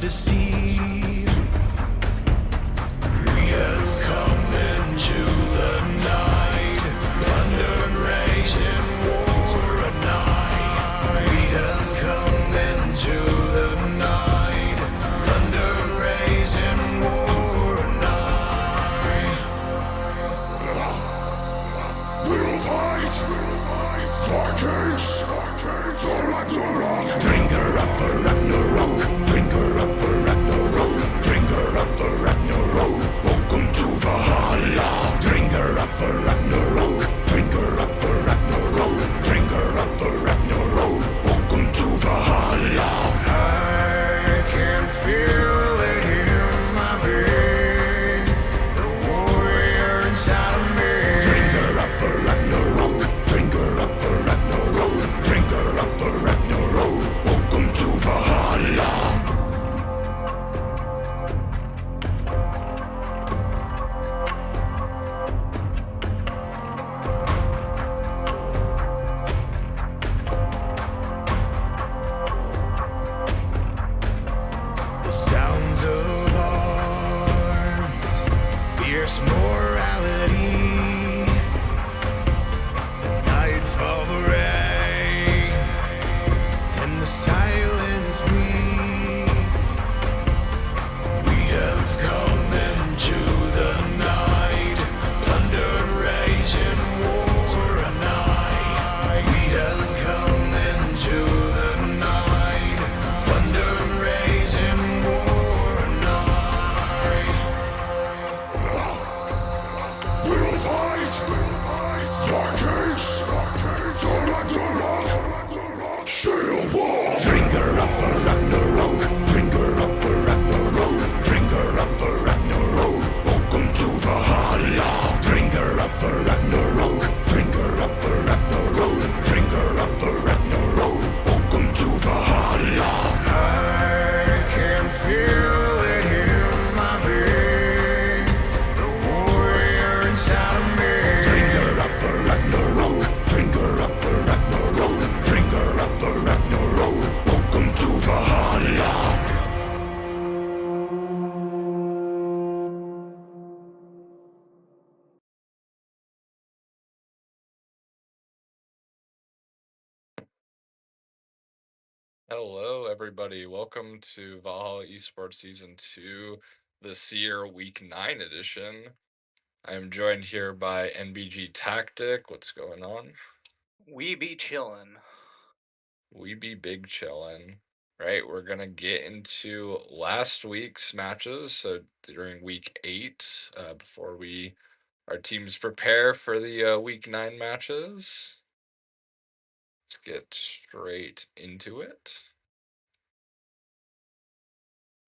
deceive. We have come into the night, thunder raising war a night. We have come into the night, thunder raising war a night. We'll fight, Vikings, for Ragnarok. Bring her up for Ragnarok, bring her up for Ragnarok, bring her up for Ragnarok. Welcome to Valhalla. Bring her up for Ragnarok, bring her up for Ragnarok, bring her up for Ragnarok. Welcome to Valhalla. I can feel it in my veins, the warrior inside of me. Bring her up for Ragnarok, bring her up for Ragnarok, bring her up for Ragnarok. Welcome to Valhalla. The sound of arms, fierce morality. Nightfall, the rain, and the silence bleeds. We have come into the night, thunder raising war a night. We have come into the night, thunder raising war a night. We'll fight, Vikings, for Ragnarok, sail wall. Bring her up for Ragnarok, bring her up for Ragnarok, bring her up for Ragnarok. Welcome to Valhalla. Bring her up for Ragnarok, bring her up for Ragnarok, bring her up for Ragnarok. Welcome to Valhalla. I can feel it in my veins, the warrior inside of me. Bring her up for Ragnarok, bring her up for Ragnarok, bring her up for Ragnarok. Welcome to Valhalla. Hello, everybody. Welcome to Valhalla Esports Season 2, the Seer Week 9 edition. I am joined here by NBG Tactic. What's going on? We be chillin'. We be big chillin'. Right, we're going to get into last week's matches. So during Week 8, before our teams prepare for the Week 9 matches. Let's get straight into it.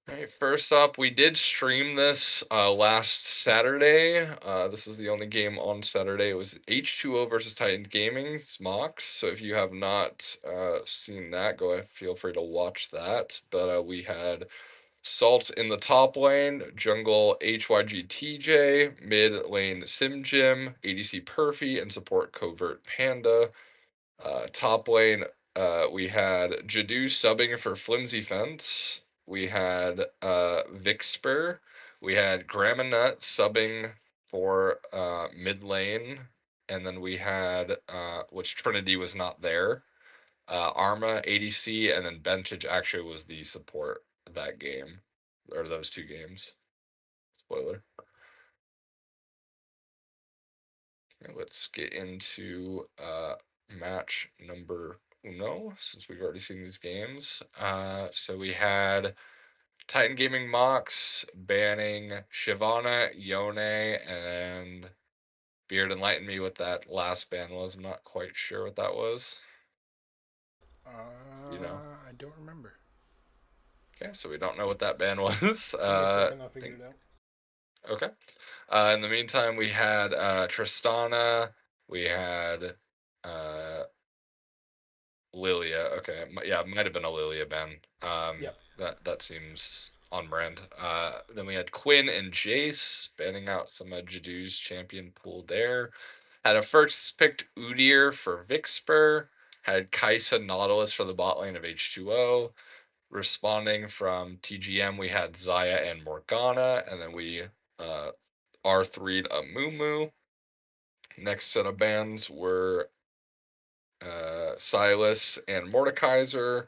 All right, first up, we did stream this last Saturday. This is the only game on Saturday. It was H2O versus Titans Gaming, Smox. So if you have not seen that, go ahead, feel free to watch that. But we had Salt in the top lane, jungle HYGTJ, mid lane Sim Jim, ADC Perfy, and support Covert Panda. Top lane, we had Jadu subbing for Flimsy Fence. We had Vixper. We had Graminut subbing for mid lane. And then we had, which Trinity was not there, Arma, ADC, and then Bentage actually was the support that game, or those two games. Spoiler. Okay, let's get into match number uno, since we've already seen these games. So we had Titan Gaming Mox banning Shyvana, Yone, and Beard enlightened me what that last ban was. I'm not quite sure what that was. You know? I don't remember. Okay, so we don't know what that ban was. Give me a second, I'll figure it out. Okay. In the meantime, we had Tristana. We had Lilia. Okay, yeah, it might have been a Lilia ban. Yep. That seems on brand. Then we had Quinn and Jace banning out some of Jadu's champion pool there. Had a first picked Udyr for Vixper. Had Kaisa Nautilus for the bot lane of H2O. Responding from TGM, we had Zaya and Morgana, and then we R3'd a Moo. Next set of bans were Silas and Mordekaiser,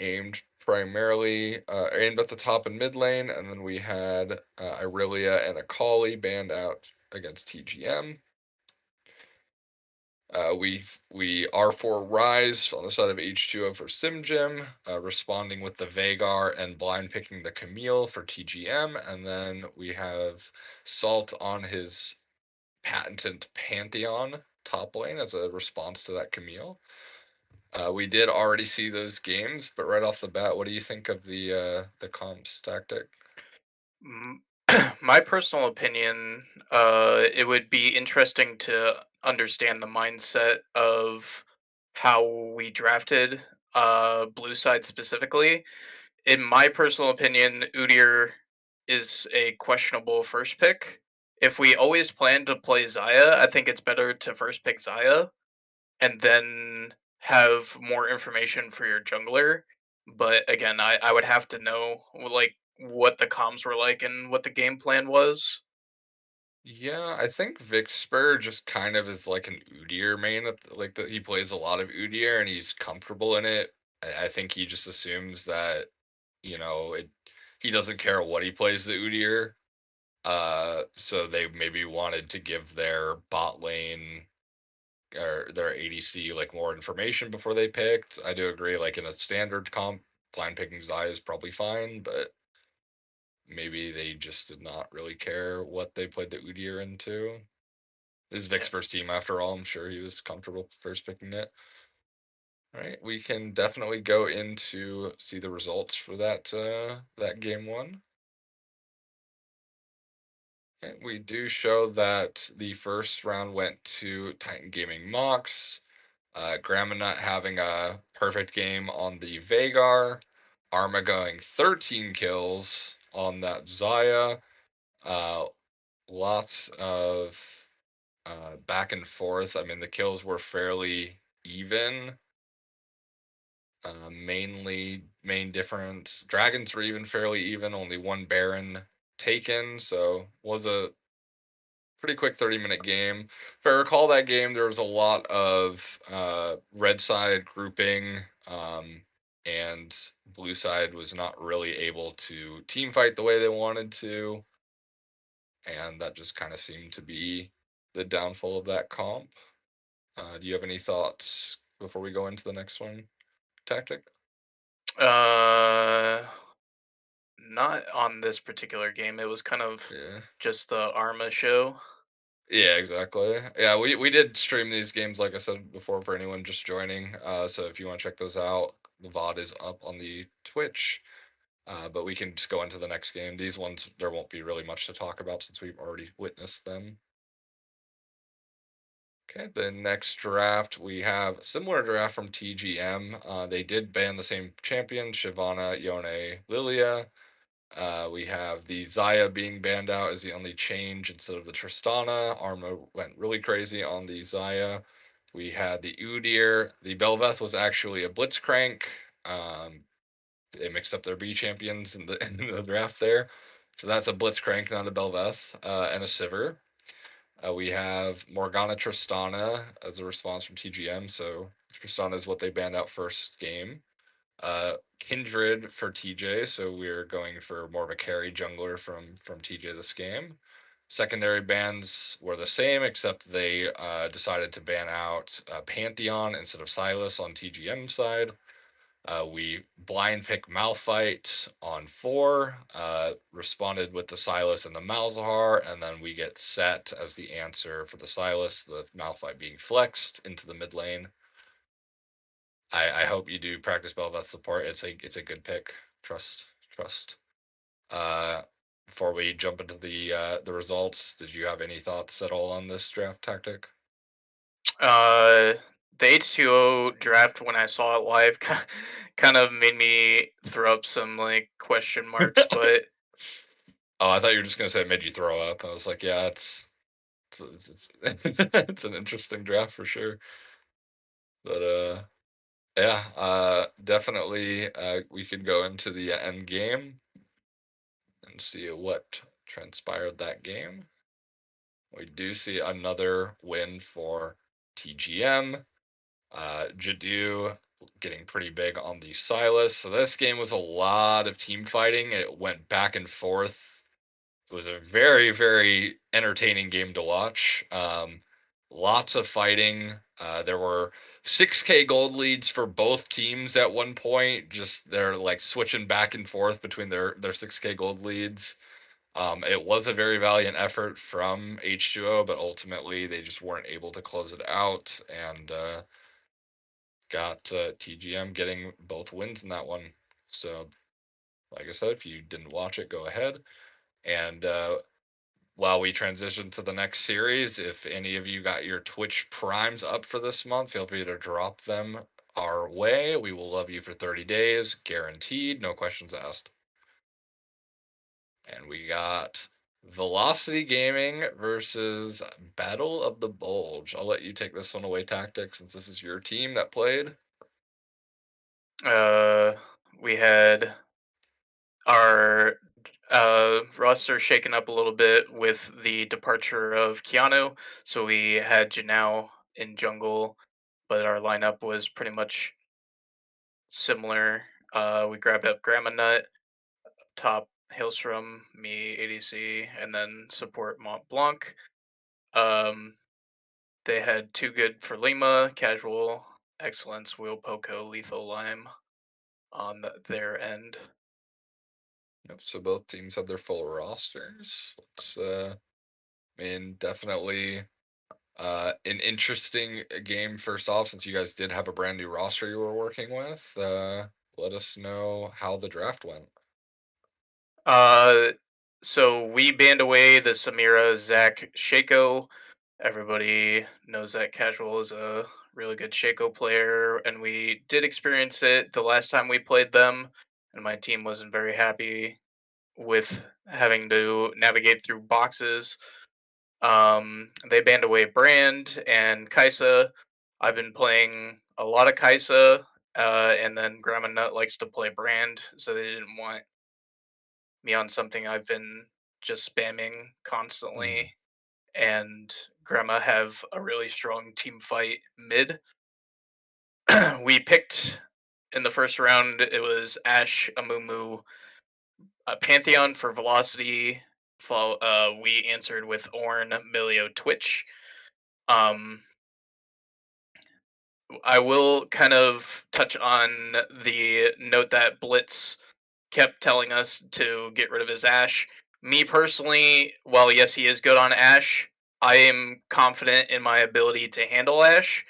aimed at the top and mid lane, and then we had Irelia and Akali banned out against TGM. We R4 Rise on the side of H2O for Simgym, responding with the Vagar and blind picking the Camille for TGM, and then we have Salt on his patented Pantheon top lane as a response to that Camille. We did already see those games, but right off the bat, what do you think of the comps tactic? My personal opinion, it would be interesting to understand the mindset of how we drafted blue side specifically. In my personal opinion, Udyr is a questionable first pick. If we always plan to play Zaya, I think it's better to first pick Zaya and then have more information for your jungler. But again, I would have to know like what the comms were like and what the game plan was. Yeah, I think Vixper just kind of is like an Udyr main. Like that, he plays a lot of Udyr and he's comfortable in it. I think he just assumes that he doesn't care what he plays the Udyr. So they maybe wanted to give their bot lane or their ADC like more information before they picked. I do agree. Like in a standard comp, blind picking Zai is probably fine, but maybe they just did not really care what they played the Udyr into. This is Vic's Yeah. first team after all. I'm sure he was comfortable first picking it. All right, we can definitely go into see the results for that game one. Okay, we do show that the first round went to Titan Gaming Mox. Graminut having a perfect game on the Vagar. Arma going 13 kills on that Zaya. Lots of back and forth. I mean, the kills were fairly even. Main difference. Dragons were even fairly even. Only one Baron taken, so was a pretty quick 30-minute game. If I recall that game, there was a lot of red side grouping, and blue side was not really able to team fight the way they wanted to, and that just kind of seemed to be the downfall of that comp. Do you have any thoughts before we go into the next one? Tactic? Uh, Not on this particular game. It was kind of Yeah. just the Arma show. Yeah, exactly. Yeah, we did stream these games, like I said before, for anyone just joining. So if you want to check those out, the VOD is up on the Twitch. But we can just go into the next game. These ones, there won't be really much to talk about since we've already witnessed them. Okay, the next draft, we have a similar draft from TGM. They did ban the same champion, Shyvana, Yone, Lilia. We have the Zaya being banned out as the only change instead of the Tristana. Arma went really crazy on the Zaya. We had the Udyr. The Belveth was actually a Blitzcrank. They mixed up their B champions in the, in the draft there. So that's a Blitzcrank, not a Belveth, and a Sivir. We have Morgana Tristana as a response from TGM. So Tristana is what they banned out first game. Kindred for TJ, so we're going for more of a carry jungler from TJ this game. Secondary bans were the same, except they decided to ban out Pantheon instead of Silas on TGM side. We blind pick Malphite on 4, responded with the Silas and the Malzahar, and then we get set as the answer for the Silas, the Malphite being flexed into the mid lane. I hope you do practice Belveth support. It's a good pick. Trust. Uh, Before we jump into the results, did you have any thoughts at all on this draft tactic? Uh, the H2O draft when I saw it live kind of made me throw up some like question marks, but Oh, I thought you were just gonna say it made you throw up. I was like, yeah, it's it's an interesting draft for sure. But Yeah, definitely. We could go into the end game and see what transpired that game. We do see another win for TGM. Jadu getting pretty big on the Silas. So this game was a lot of team fighting. It went back and forth. It was a very, very entertaining game to watch. Lots of fighting. There were 6K gold leads for both teams at one point. Just they're like switching back and forth between their 6K gold leads. It was a very valiant effort from H2O, but ultimately they just weren't able to close it out and got TGM getting both wins in that one. So, like I said, if you didn't watch it, go ahead. And while we transition to the next series, if any of you got your Twitch primes up for this month, feel free to drop them our way. We will love you for 30 days, guaranteed, no questions asked. And we got Velocity Gaming versus Battle of the Bulge. I'll let you take this one away, Tactic, since this is your team that played. We had our roster shaken up a little bit with the departure of Keanu. So we had Janao in jungle, but our lineup was pretty much similar. We grabbed up Grandma Nut, top Hailstrom, me ADC, and then support Mont Blanc. They had Too Good for Lima, Casual, Excellence, Wheel Poco, Lethal Lime on their end. Yep, so both teams had their full rosters. Let's I mean, definitely an interesting game first off, since you guys did have a brand new roster you were working with. Let us know how the draft went. So we banned away the Samira Zach Shaco. Everybody knows that Casual is a really good Shaco player, and we did experience it the last time we played them, and my team wasn't very happy with having to navigate through boxes. They banned away Brand and Kaisa. I've been playing a lot of Kaisa, and then Grandma Nut likes to play Brand, so they didn't want me on something I've been just spamming constantly. And Grandma have a really strong team fight mid. We picked in the first round, it was Ash, Amumu, Pantheon for Velocity. We answered with Ornn, Milio, Twitch. I will kind of touch on the note that Blitz kept telling us to get rid of his Ash. Me personally, while yes, he is good on Ash, I am confident in my ability to handle Ash.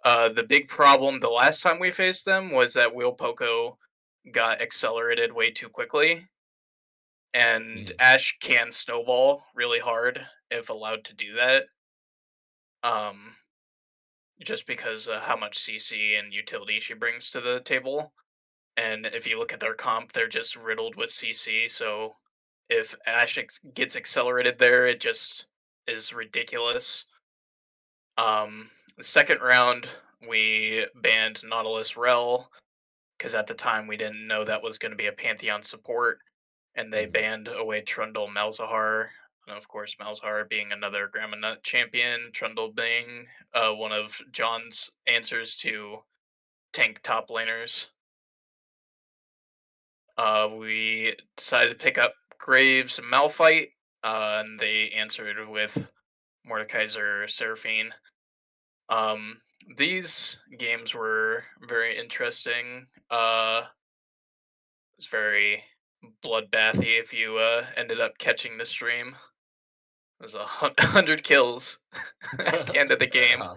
The big problem the last time we faced them was that Wheel Poco got accelerated way too quickly, and Ash can snowball really hard if allowed to do that. Um, just because of how much CC and utility she brings to the table. And if you look at their comp, they're just riddled with CC. So if Ash gets accelerated there, it just is ridiculous. The second round, we banned Nautilus Rel because at the time we didn't know that was going to be a Pantheon support, and they banned away Trundle Malzahar. And of course, Malzahar being another Grandma Nut champion, Trundle being one of John's answers to tank top laners. We decided to pick up Graves and Malphite, and they answered with Mordekaiser Seraphine. These games were very interesting. It was very bloodbathy if you ended up catching the stream. It was 100 kills at the end of the game. Yeah.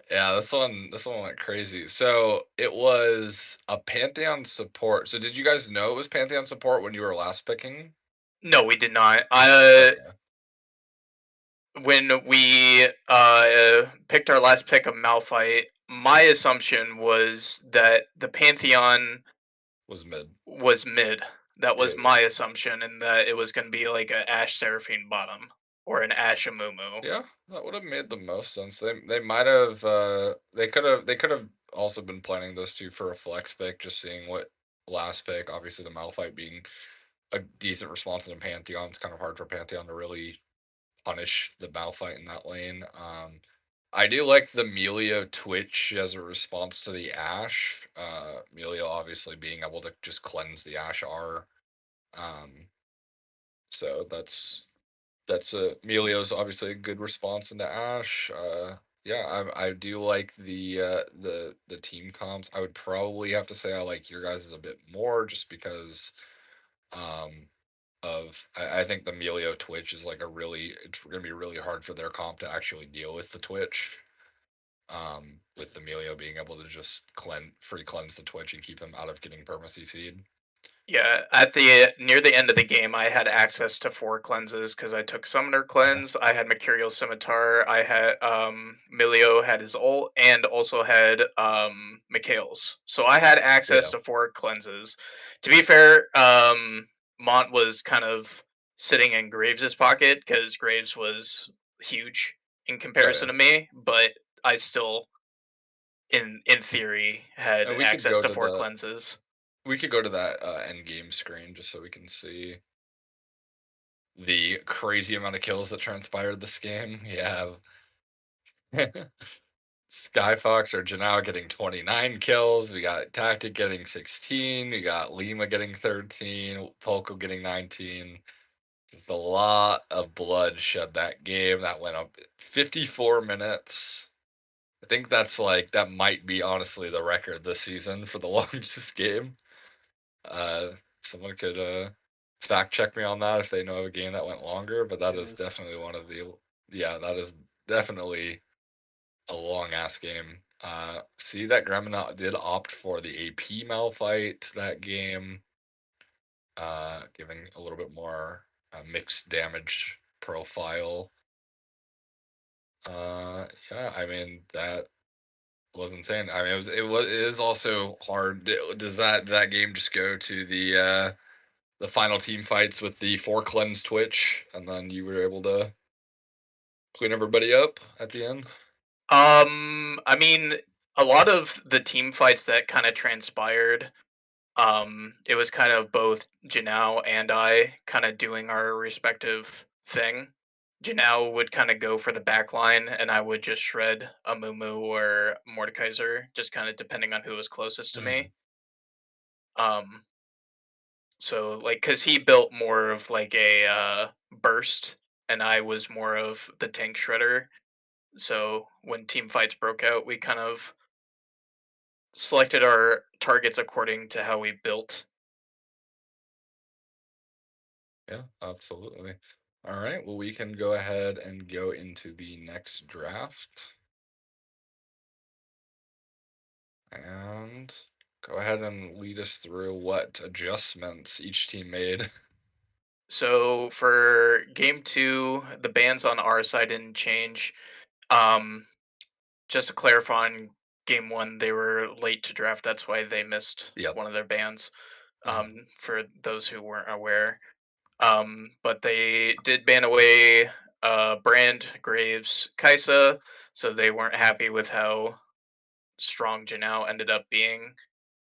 Yeah, this one went crazy. So it was a Pantheon support. So did you guys know it was Pantheon support when you were last picking? No, we did not. Okay. When we picked our last pick of Malphite, my assumption was that the Pantheon Was mid. was mid. That was Yeah. my assumption, and that it was going to be like an Ash Seraphine bottom or an Ash Amumu. Yeah, that would have made the most sense. They might have they could have also been planning this too for a flex pick, just seeing what last pick. Obviously, the Malphite being a decent response in Pantheon. It's kind of hard for Pantheon to really punish the Malphite in that lane. I do like the Melio Twitch as a response to the Ashe. Melio obviously being able to just cleanse the Ashe R. So that's a Melio's obviously a good response into Ashe. Yeah, I do like the team comps. I would probably have to say I like your guys' a bit more just because um I think the Melio Twitch is like it's gonna be really hard for their comp to actually deal with the Twitch. With the Melio being able to just free cleanse the Twitch and keep them out of getting perma CC'd. Yeah, at the near the end of the game, I had access to 4 cleanses because I took Summoner Cleanse, I had Mercurial Scimitar, I had Milio had his ult, and also had Mikhail's. So I had access Yeah. to 4 cleanses. To be fair, Mont was kind of sitting in Graves' pocket because Graves was huge in Oh, comparison yeah. to me, but I still, in theory, had And we could access go to to 4 cleanses. we could go to that end game screen just so we can see the crazy amount of kills that transpired this game. You have Skyfox or Janao getting 29 kills. We got Tactic getting 16. We got Lima getting 13. Polko getting 19. It's a lot of blood shed that game. That went up 54 minutes. I think that might be honestly the record this season for the longest game. Uh, Someone could fact check me on that if they know of a game that went longer, but that It is is. definitely that is definitely a long ass game. See that Gremlin did opt for the AP Malphite that game, giving a little bit more mixed damage profile. Yeah, I mean that was insane. I mean it is also hard. Does that game just go to the final team fights with the 4 cleanse Twitch, and then you were able to clean everybody up at the end? I mean, a lot of the team fights that kind of transpired, it was kind of both Janao and I kind of doing our respective thing. Janao would kind of go for the back line, and I would just shred a Mumu or Mordekaiser, just kind of depending on who was closest to Mhm. me. Um, so like, cause he built more of like a burst, and I was more of the tank shredder. So when team fights broke out, we kind of selected our targets according to how we built. Yeah, absolutely. All right, well, we can go ahead and go into the next draft. And go ahead and lead us through what adjustments each team made. So for game 2, the bans on our side didn't change. Um, just to clarify, on game 1, they were late to draft. That's why they missed Yep. one of their bans. Mhm. For those who weren't aware, but they did ban away Brand, Graves, Kaisa. So they weren't happy with how strong Janelle ended up being.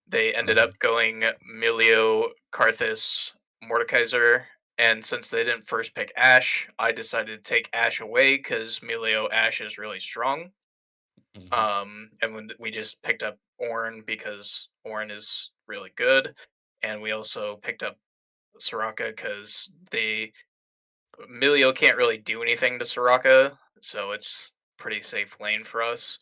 They ended Mhm. up going Milio, Karthus, Mordekaiser, and since they didn't first pick Ash, I decided to take Ash away because Milio Ash is really strong. Mhm. And when we just picked up Ornn because Ornn is really good, and we also picked up Soraka because Milio can't really do anything to Soraka, so it's pretty safe lane for us.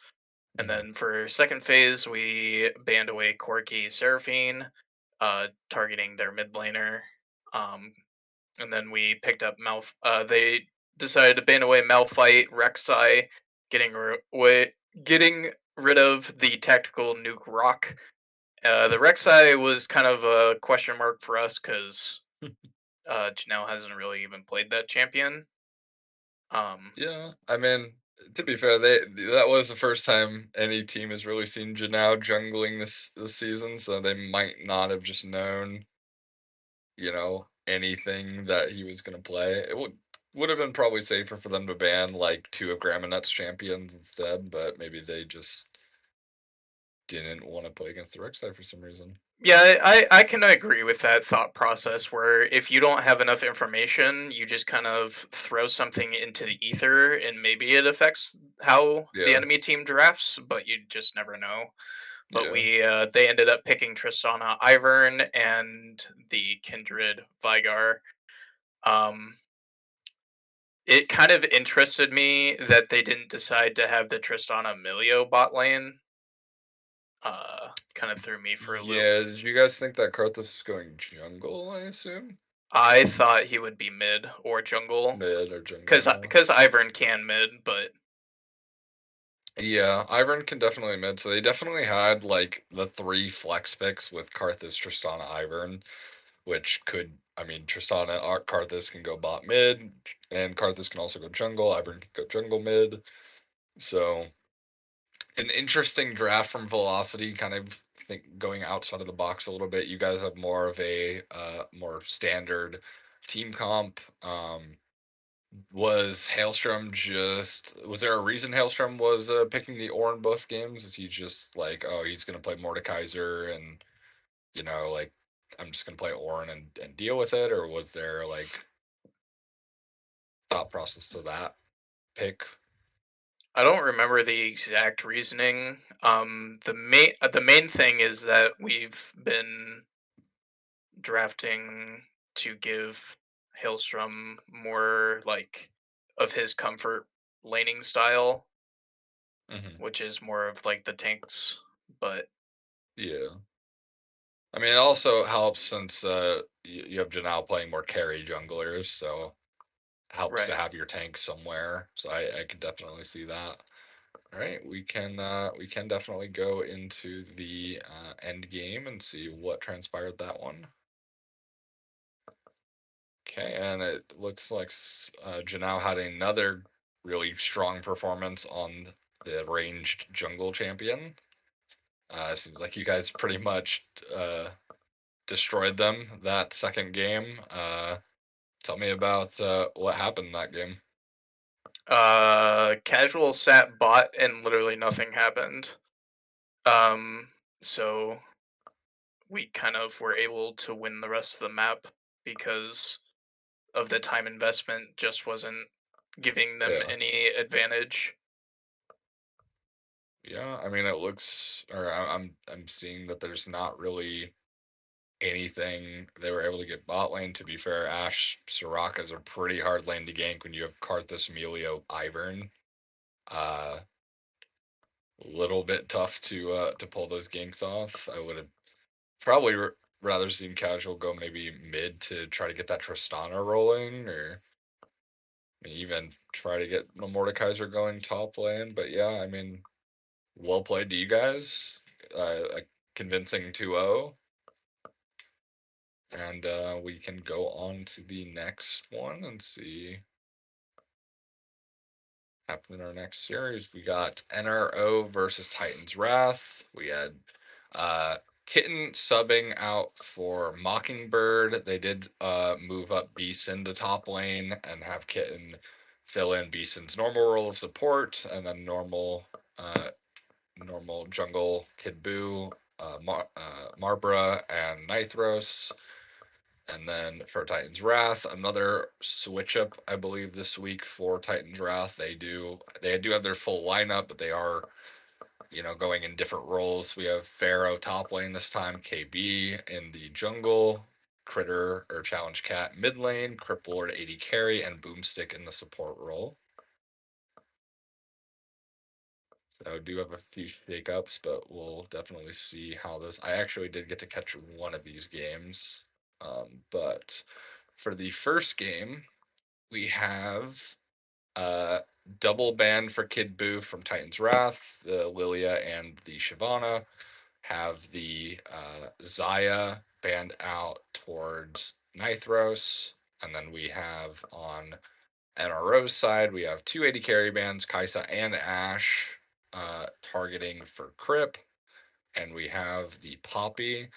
And Mhm. then for second phase, we banned away Corki, Seraphine, targeting their mid laner. Um, and then we picked up they decided to ban away Malphite, Rek'Sai, getting rid of the tactical nuke rock. The Rek'Sai was kind of a question mark for us because Janelle hasn't really even played that champion. Um, Yeah, I mean, to be fair, that was the first time any team has really seen Janao jungling this season, so they might not have just known, anything that he was going to play. It would have been probably safer for them to ban like 2 of Graminet's champions instead, but maybe they just didn't want to play against the Rek'Sai for some reason. Yeah, I can agree with that thought process where if you don't have enough information, you just kind of throw something into the ether and maybe it affects how the Yeah. enemy team drafts, but you just never know. But Yeah. they ended up picking Tristana Ivern and the Kindred Vigar. Um, it kind of interested me that they didn't decide to have the Tristana Milio bot lane. Kind of threw me for a loop. Yeah, did you guys think that Karthus is going jungle, I assume? I thought he would be mid or jungle Mid or jungle, because yeah. Ivern can mid, but Yeah, Ivern can definitely mid, so they definitely had like the 3 flex picks with Karthus, Tristana, Ivern, which could, I mean, Tristana, Karthus can go bot mid, and Karthus can also go jungle, Ivern can go jungle mid. So, an interesting draft from Velocity, kind of going outside of the box a little bit. You guys have more of a more standard team comp. Was Hailstrom was there a reason Hailstrom was picking the Ornn both games? Is he just like, oh, he's gonna play Mordekaiser and like I'm just gonna play Ornn and deal with it, or was there like thought process to that pick? I don't remember the exact reasoning. The main thing is that we've been drafting to give Hailstrom more like of his comfort laning style, Hmm. which is more of like the tanks. But Yeah. I mean, it also helps since you have Janelle playing more carry junglers, so helps to right, have your tank somewhere. So I can definitely see that. All right, we can definitely go into the end game and see what transpired that one. Okay, and it looks like Janelle had another really strong performance on the ranged jungle champion. Seems like you guys pretty much destroyed them that second game. Tell me about what happened in that game. casual sat bot and literally nothing happened. Um, so we kind of were able to win the rest of the map because of the time investment just wasn't giving them Yeah, any advantage. yeah. I mean, it looks, or I'm seeing that there's not really anything they were able to get bot lane. To be fair, Ashe Soraka's a pretty hard lane to gank when you have Karthus, Melio, Ivern. Uh, Little bit tough to pull those ganks off. I would have probably rather seen casual go maybe mid to try to get that Tristana rolling, or even try to get the Mordekaiser going top lane. But yeah, I mean, well played to you guys. A convincing 2-0. And we can go on to the next one and see happen in our next series. We got NRO versus Titans Wrath. We had Kitten subbing out for Mockingbird. They did move up Beeson to top lane and have Kitten fill in Beeson's normal role of support, and then normal jungle Kid Buu, Marbra, and Nithros. And then for Titans Wrath, another switch up, I believe, this week for Titans Wrath. They do have their full lineup, but they are, going in different roles. We have Pharaoh top lane this time, KB in the jungle, Critter or Challenge Cat mid lane, Cripplord AD carry, and Boomstick in the support role. So I do have a few shakeups, but we'll definitely see how this. I actually did get to catch one of these games, but for the first game, we have uh, double ban for Kid Buu from Titan's Wrath. The Lilia and the Shyvana have the Zaya banned out towards Nithros. And then we have on NRO's side, we have two AD carry bans, Kaisa and Ashe, targeting for Crip. And we have the Poppy.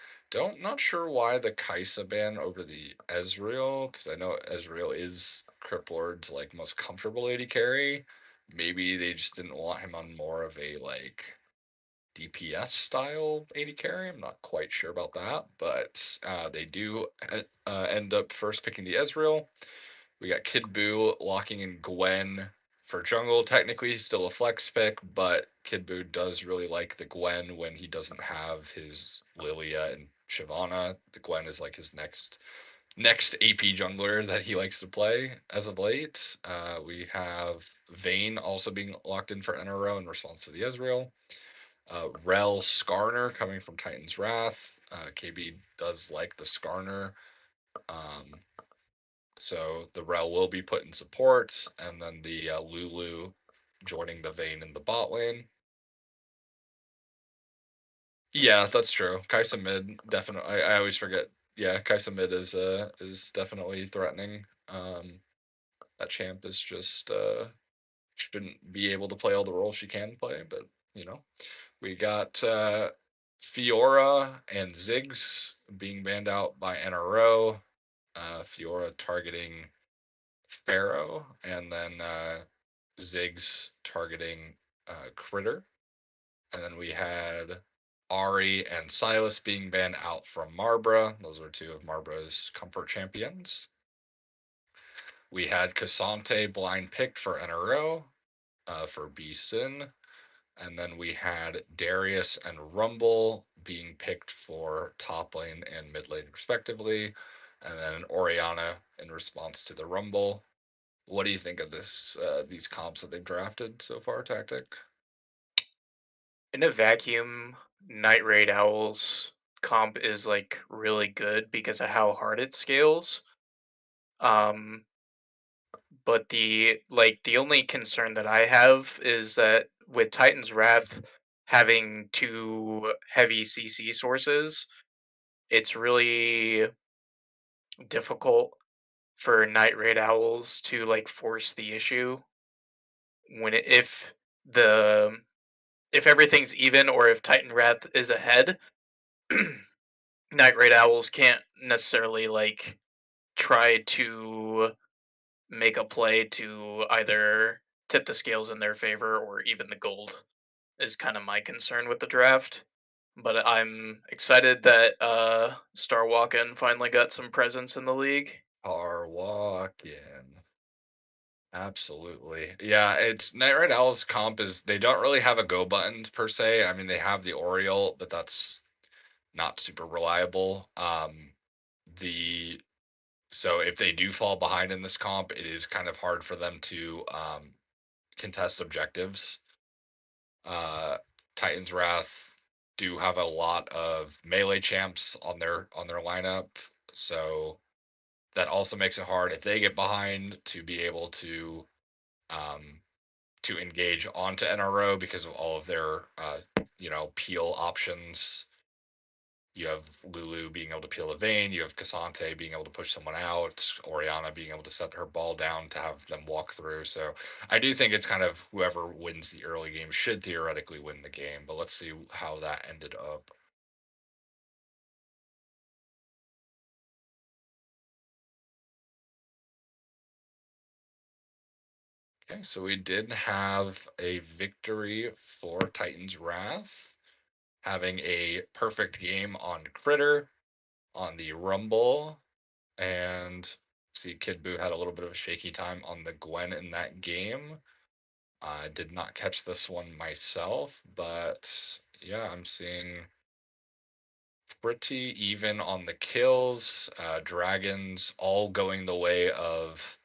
Not sure why the Kaisa ban over the Ezreal, because I know Ezreal is Criplord's like most comfortable AD carry. Maybe they just didn't want him on more of a like DPS style AD carry. I'm not quite sure about that, but they do end up first picking the Ezreal. We got Kid Buu locking in Gwen for jungle. Technically, still a flex pick, but Kid Buu does really like the Gwen when he doesn't have his Lilia and Shyvana. The Gwen is like his next AP jungler that he likes to play as of late. We have Vayne also being locked in for NRO in response to the Ezreal. Rel Skarner coming from Titan's Wrath. KB does like the Skarner. So the Rel will be put in support, and then the Lulu joining the Vayne in the bot lane. Yeah, that's true. Kai'Sa mid definitely. I always forget. Yeah, Kai'Sa mid is definitely threatening. That champ is just shouldn't be able to play all the roles she can play, but you know, we got Fiora and Ziggs being banned out by NRO. Fiora targeting Pharaoh, and then Ziggs targeting Critter. And then we had Ari and Silas being banned out from Marbra. Those are two of Marbra's comfort champions. We had Cassante blind picked for NRO for B Sin. And then we had Darius and Rumble being picked for top lane and mid lane, respectively. And then Oriana in response to the Rumble. What do you think of these comps that they've drafted so far, Tactic? In a vacuum, Night Raid Owls comp is like really good because of how hard it scales. But the only concern that I have is that with Titan's Wrath having two heavy CC sources, it's really difficult for Night Raid Owls to like force the issue when the if everything's even or if Titan Wrath is ahead. Night Raid Owls can't necessarily like try to make a play to either tip the scales in their favor or even the gold is kind of my concern with the draft. But I'm excited that Star Walken finally got some presence in the league. Are walking. Absolutely. Yeah, it's Night Raid Owl's comp is they don't really have a go button per se. I mean, they have the Oriole, but that's not super reliable. The So if they do fall behind in this comp, it is kind of hard for them to contest objectives. Uh, Titan's Wrath do have a lot of melee champs on their lineup, so that also makes it hard if they get behind to be able um, to engage onto NRO because of all of their peel options. You have Lulu being able to peel a Vayne. You have Cassante being able to push someone out. Oriana being able to set her ball down to have them walk through. So I do think it's kind of whoever wins the early game should theoretically win the game. But let's see how that ended up. Okay, so we did have a victory for Titan's Wrath, having a perfect game on Critter, on the Rumble, and see Kid Buu had a little bit of a shaky time on the Gwen in that game. I did not catch this one myself, but yeah, I'm seeing pretty even on the kills. Dragons all going the way of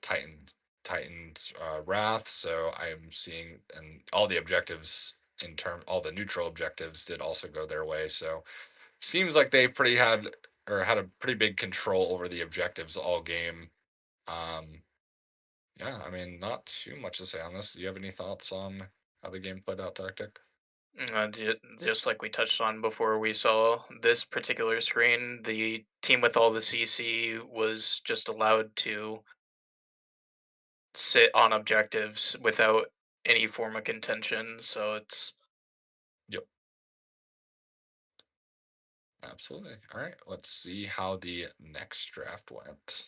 Titan's Wrath. So I'm seeing, and all the objectives all the neutral objectives did also go their way. So it seems like they had a pretty big control over the objectives all game. Yeah, I mean, not too much to say on this. Do you have any thoughts on how the game played out, Tactic? Just like we touched on before we saw this particular screen, the team with all the CC was just allowed to sit on objectives without any form of contention. So it's Yep, absolutely. All right, let's see how the next draft went.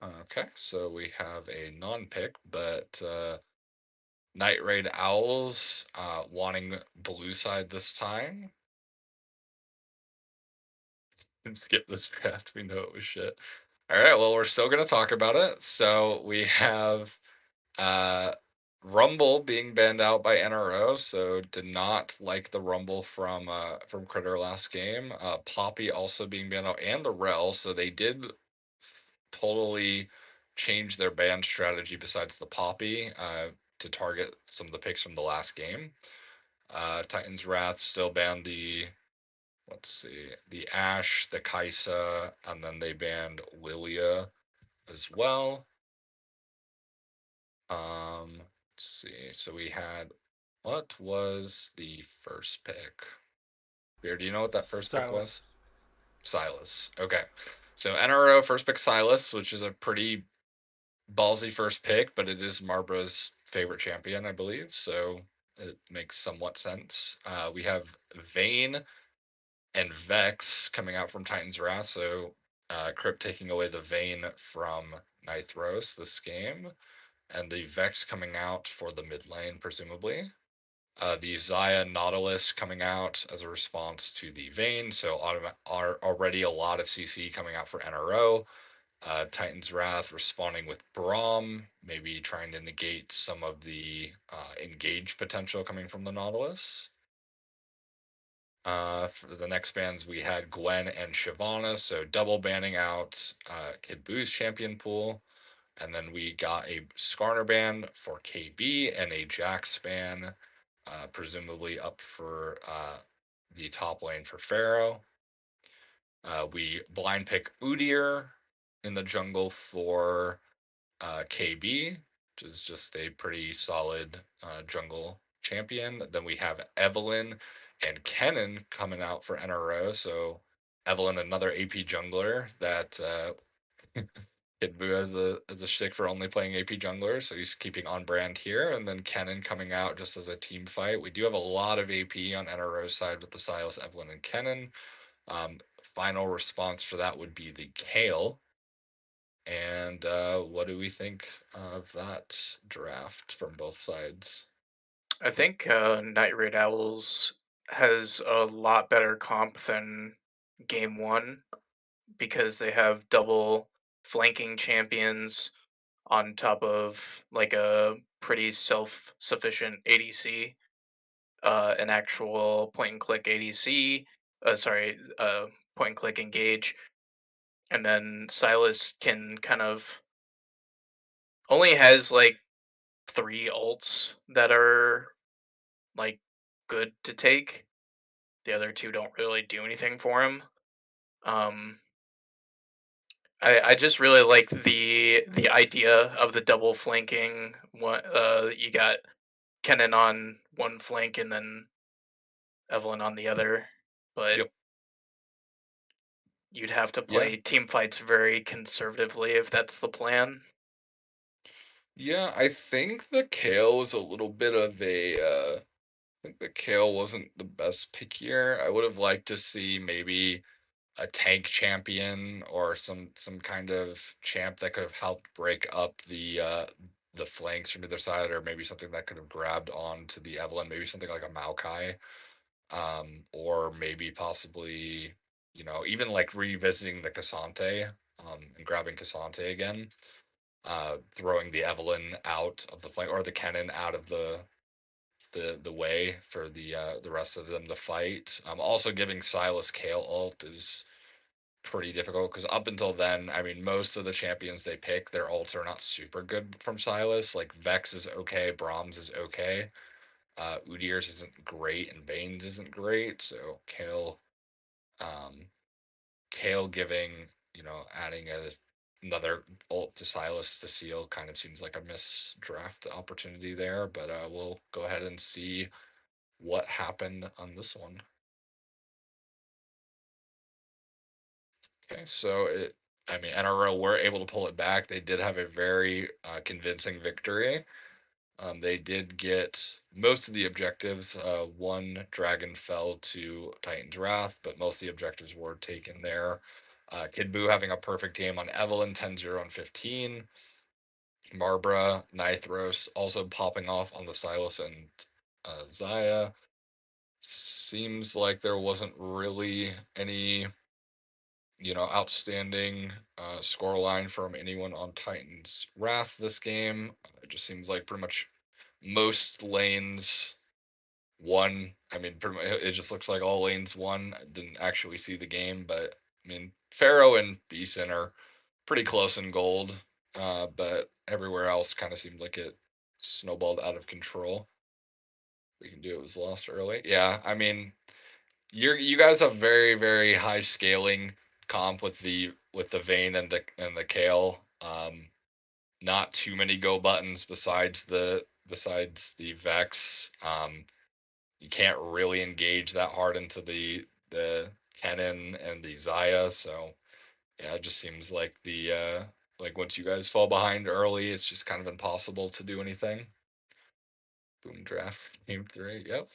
Okay, so we have a non-pick, but Night Raid Owls wanting blue side this time. And skip this draft. We know it was shit. All right, well, we're still gonna talk about it. So we have Rumble being banned out by NRO, so did not like the Rumble from Critter last game. Poppy also being banned out, and the Rel, so they did totally change their ban strategy besides the Poppy to target some of the picks from the last game. Titans Wrath still banned the, let's see, the Ash, the Kaisa, and then they banned Lilia as well. Let's see. So we had, what was the first pick? Beer, do you know what that first pick was? Silas. Okay. So NRO first pick Silas, which is a pretty ballsy first pick, but it is Marbra's favorite champion, I believe. So it makes somewhat sense. We have Vayne and Vex coming out from Titan's Wrath. So Crypt taking away the Vayne from Nithros this game, and the Vex coming out for the mid lane, presumably. The Zaya Nautilus coming out as a response to the Vayne, so are already a lot of CC coming out for NRO. Titan's Wrath responding with Braum, maybe trying to negate some of the engage potential coming from the Nautilus. For the next bans, we had Gwen and Shyvana, so double banning out Kid Boo's champion pool. And then we got a Skarner ban for KB and a Jax ban, presumably up for the top lane for Pharaoh. We blind pick Udyr in the jungle for KB, which is just a pretty solid jungle champion. Then we have Evelyn and Kennen coming out for NRO. So Evelyn, another AP jungler that Kid Buu as a shtick for only playing AP jungler, so he's keeping on brand here. And then Kennen coming out just as a team fight. We do have a lot of AP on NRO's side with the Silas, Evelyn, and Kennen. Final response for that would be the Kale. And what do we think of that draft from both sides? I think Night Raid Owls has a lot better comp than Game 1 because they have double flanking champions on top of like a pretty self-sufficient ADC, an actual point and click ADC, point and click engage, and then Silas can kind of only has like 3 ults that are like good to take. The other 2 don't really do anything for him. Um, I just really like the idea of the double flanking. What you got Kennen on one flank and then Evelyn on the other, but Yep. you'd have to Yeah. play team fights very conservatively if that's the plan. Yeah, I think the Kale was a little bit of a I think the Kale wasn't the best pick here. I would have liked to see maybe a tank champion or some kind of champ that could have helped break up the flanks from either side, or maybe something that could have grabbed on to the Evelyn, maybe something like a Maokai, or maybe possibly, even like revisiting the Cassante, and grabbing Cassante again, throwing the Evelyn out of the flank or the Kennen out of the way for the rest of them to fight. Also giving Silas Kale ult is pretty difficult because up until then, I mean, most of the champions they pick, their ults are not super good from Silas. Like Vex is okay, Brahms is okay, Udyr's isn't great, and Bane's isn't great. So um, Kale giving, adding another ult to Silas to seal kind of seems like a misdraft opportunity there. But we'll go ahead and see what happened on this one. Okay, so I mean, NRL were able to pull it back. They did have a very convincing victory. They did get most of the objectives. One dragon fell to Titan's Wrath, but most of the objectives were taken there. Kid Buu having a perfect game on Evelyn, 10-0 and 15. Marbra, Nithros also popping off on the Silas and Zaya. Seems like there wasn't really any, outstanding scoreline from anyone on Titan's Wrath this game. It just seems like pretty much most lanes won. I mean, pretty much, it just looks like all lanes won. I didn't actually see the game, but I mean, Pharaoh and Beeson are pretty close in gold, but everywhere else kind of seemed like it snowballed out of control. We can do it was lost early. Yeah, I mean, you guys have very very high scaling comp with the Vayne and the Kale. Not too many go buttons besides the Vex. You can't really engage that hard into the Kennen and the Zaya, so yeah, it just seems like the like once you guys fall behind early, it's just kind of impossible to do anything. Boom draft game 3. Yep.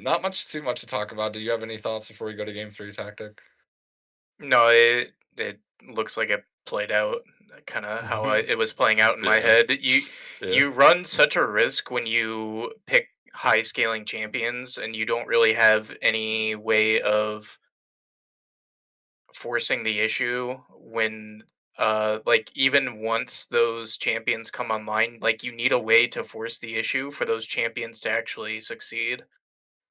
Not too much to talk about. Do you have any thoughts before we go to game 3 tactic? No, it looks like it played out kind of how it was playing out in my Yeah. head. Yeah. You run such a risk when you pick high scaling champions, and you don't really have any way of forcing the issue when like even once those champions come online, like you need a way to force the issue for those champions to actually succeed.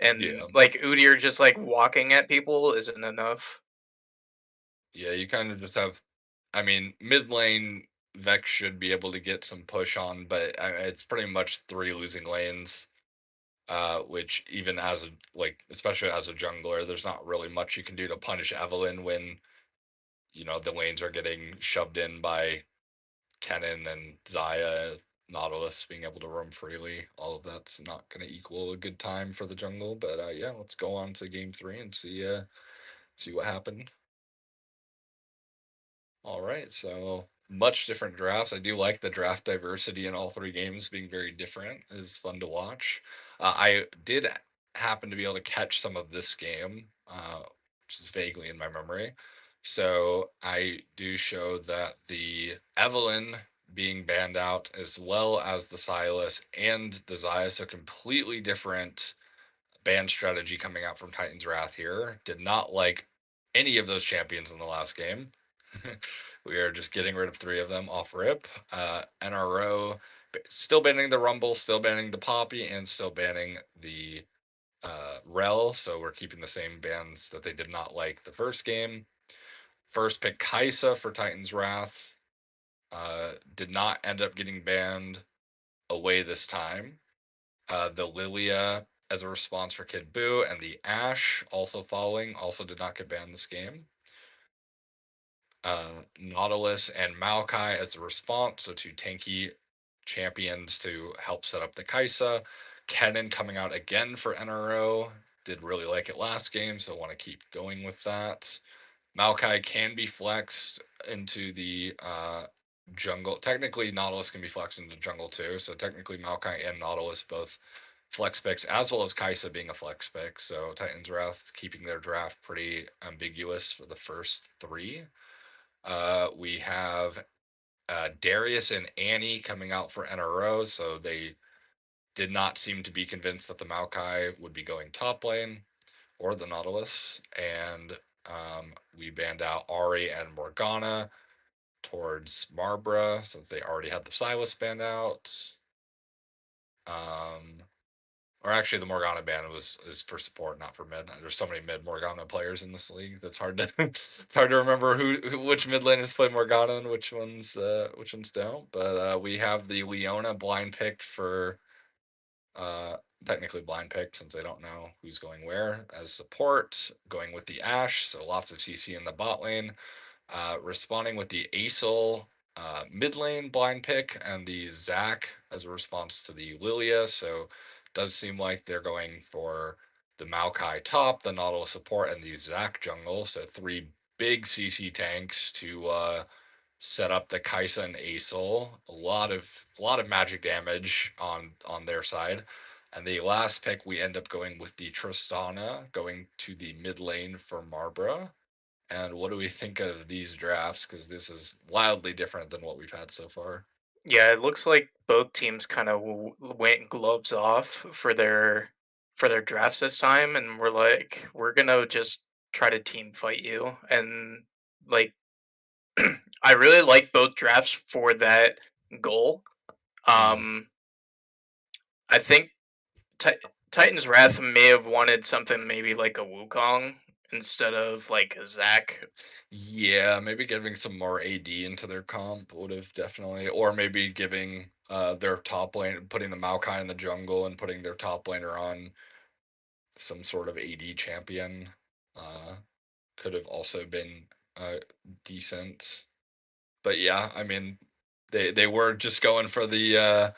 And Yeah. like Udyr just like walking at people isn't enough. Yeah, you kind of just have, I mean, mid lane Vex should be able to get some push on, but it's pretty much 3 losing lanes. Which even as a especially as a jungler, there's not really much you can do to punish Evelyn when the lanes are getting shoved in by Kennen and Zaya, Nautilus being able to roam freely. All of that's not going to equal a good time for the jungle. But yeah, let's go on to game 3 and see what happened. All right, so much different drafts. I do like the draft diversity in all 3 games being very different. It is fun to watch. I did happen to be able to catch some of this game, which is vaguely in my memory. So I do show that the Evelyn being banned out, as well as the Silas and the Zaya, so completely different ban strategy coming out from Titan's Wrath here. Did not like any of those champions in the last game. We are just getting rid of 3 of them off rip. NRO still banning the Rumble, still banning the Poppy, and still banning the Rel. So we're keeping the same bans that they did not like the first game. First pick Kaisa for Titan's Wrath. Did not end up getting banned away this time. The Lilia as a response for Kid Buu, and the Ash also following, also did not get banned this game. Nautilus and Maokai as a response, so 2 tanky champions to help set up the Kaisa. Kennen coming out again for NRO. Did really like it last game, so want to keep going with that. Maokai can be flexed into the jungle. Technically, Nautilus can be flexed into jungle too. So technically, Maokai and Nautilus both flex picks, as well as Kaisa being a flex pick. So Titan's Wrath keeping their draft pretty ambiguous for the first 3. We have Darius and Annie coming out for NRO, so they did not seem to be convinced that the Maokai would be going top lane or the Nautilus. And we banned out Ari and Morgana towards Marbra since they already had the Silas banned out. Or actually, the Morgana ban is for support, not for mid. There's so many mid Morgana players in this league that's hard to it's hard to remember which mid laners play Morgana and which ones don't. But we have the Leona blind picked for technically blind picked since they don't know who's going where as support. Going with the Ashe, so lots of CC in the bot lane. Responding with the Acel mid lane blind pick and the Zac as a response to the Lilia. So does seem like they're going for the Maokai top, the Nautilus support, and the Zac jungle. So 3 big CC tanks to set up the Kaisa and Acel. A lot of magic damage on their side. And the last pick, we end up going with the Tristana, going to the mid lane for Marbra. And what do we think of these drafts? Because this is wildly different than what we've had so far. Yeah, it looks like both teams kind of went gloves off for their drafts this time, and we're like, we're gonna just try to team fight you, and like, I really like both drafts for that goal. Um, I think Titan's Wrath may have wanted something maybe like a Wukong instead of like a Zac. Yeah, maybe giving some more AD into their comp would have definitely, or maybe giving their top lane, putting the Maokai in the jungle and putting their top laner on some sort of AD champion. Could have also been decent. But yeah, I mean, they were just going for the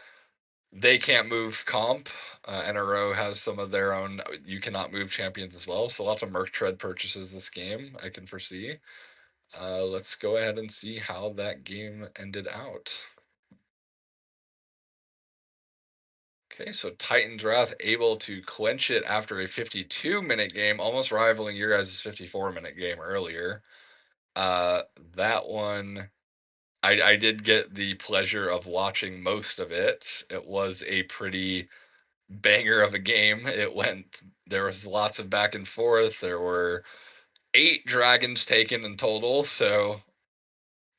they can't move comp. NRO has some of their own you cannot move champions as well. So lots of Merc Tread purchases this game, I can foresee. Let's go ahead and see how that game ended out. Okay, so Titan's Wrath able to clinch it after a 52-minute game, almost rivaling your guys' 54-minute game earlier. That one, I did get the pleasure of watching most of it. It was a pretty banger of a game. There was lots of back and forth. There were 8 dragons taken in total, so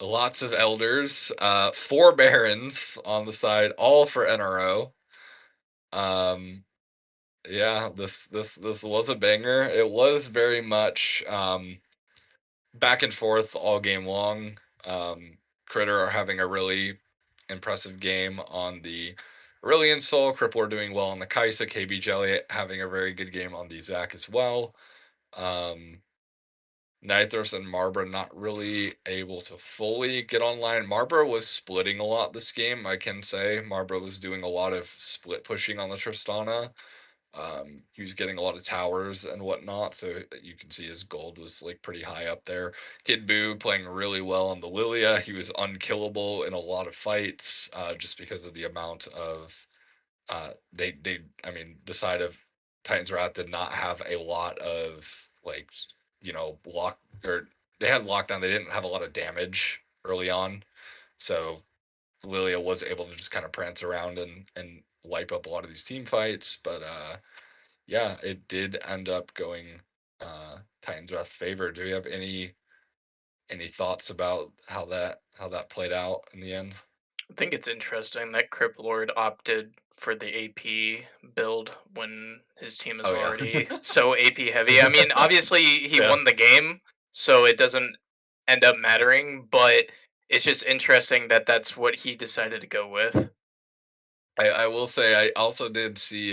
lots of elders, 4 barons on the side, all for NRO. Yeah, this was a banger. It was very much back and forth all game long. Critter are having a really impressive game on the Aurelion Soul. Crippler doing well on the Kaisa. KB Jelly having a very good game on the Zac as well. Nithros and Marbra not really able to fully get online. Marbra was splitting a lot this game, I can say. Marbra was doing a lot of split pushing on the Tristana. He was getting a lot of towers and whatnot, so you can see his gold was like pretty high up there. Kid Buu playing really well on the Lilia. He was unkillable in a lot of fights, just because of the amount of I mean, the side of Titans Wrath did not have a lot of like, lock, or they had lockdown. They didn't have a lot of damage early on, so Lilia was able to just kind of prance around and wipe up a lot of these team fights. But yeah, it did end up going Titans Wrath favor. Do you have any thoughts about how that played out in the end? I think it's interesting that Crip Lord opted for the AP build when his team is Oh yeah. already so AP heavy. I mean, obviously he Yeah. won the game, so it doesn't end up mattering, but it's just interesting that that's what he decided to go with. I will say I also did see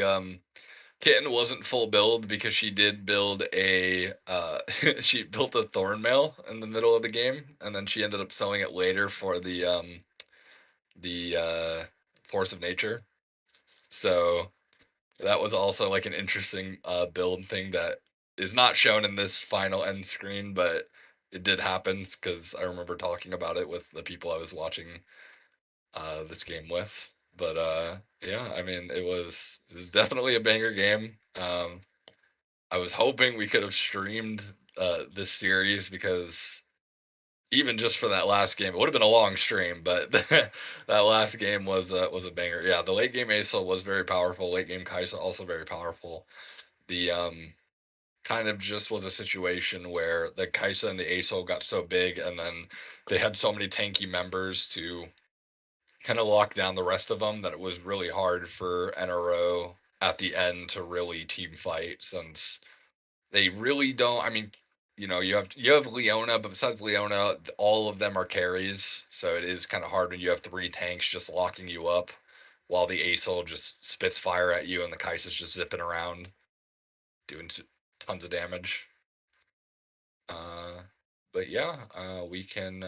Kitten wasn't full build because she did build a she built a Thornmail in the middle of the game, and then she ended up selling it later for the Force of Nature. So that was also like an interesting build thing that is not shown in this final end screen, but it did happen because I remember talking about it with the people I was watching this game with. But yeah, I mean, it was definitely a banger game. I was hoping we could have streamed this series because even just for that last game, it would have been a long stream. But that last game was a banger. Yeah, the late game Aesol was very powerful. Late game Kaisa also very powerful. The kind of just was a situation where the Kaisa and the Aesol got so big, and then they had so many tanky members to kind of lock down the rest of them that it was really hard for NRO at the end to really team fight, since they really don't. I mean, you have Leona, but besides Leona, all of them are carries, so it is kind of hard when you have 3 tanks just locking you up, while the Aesol just spits fire at you and the Kai'Sa's just zipping around doing tons of damage. Uh, but yeah, we can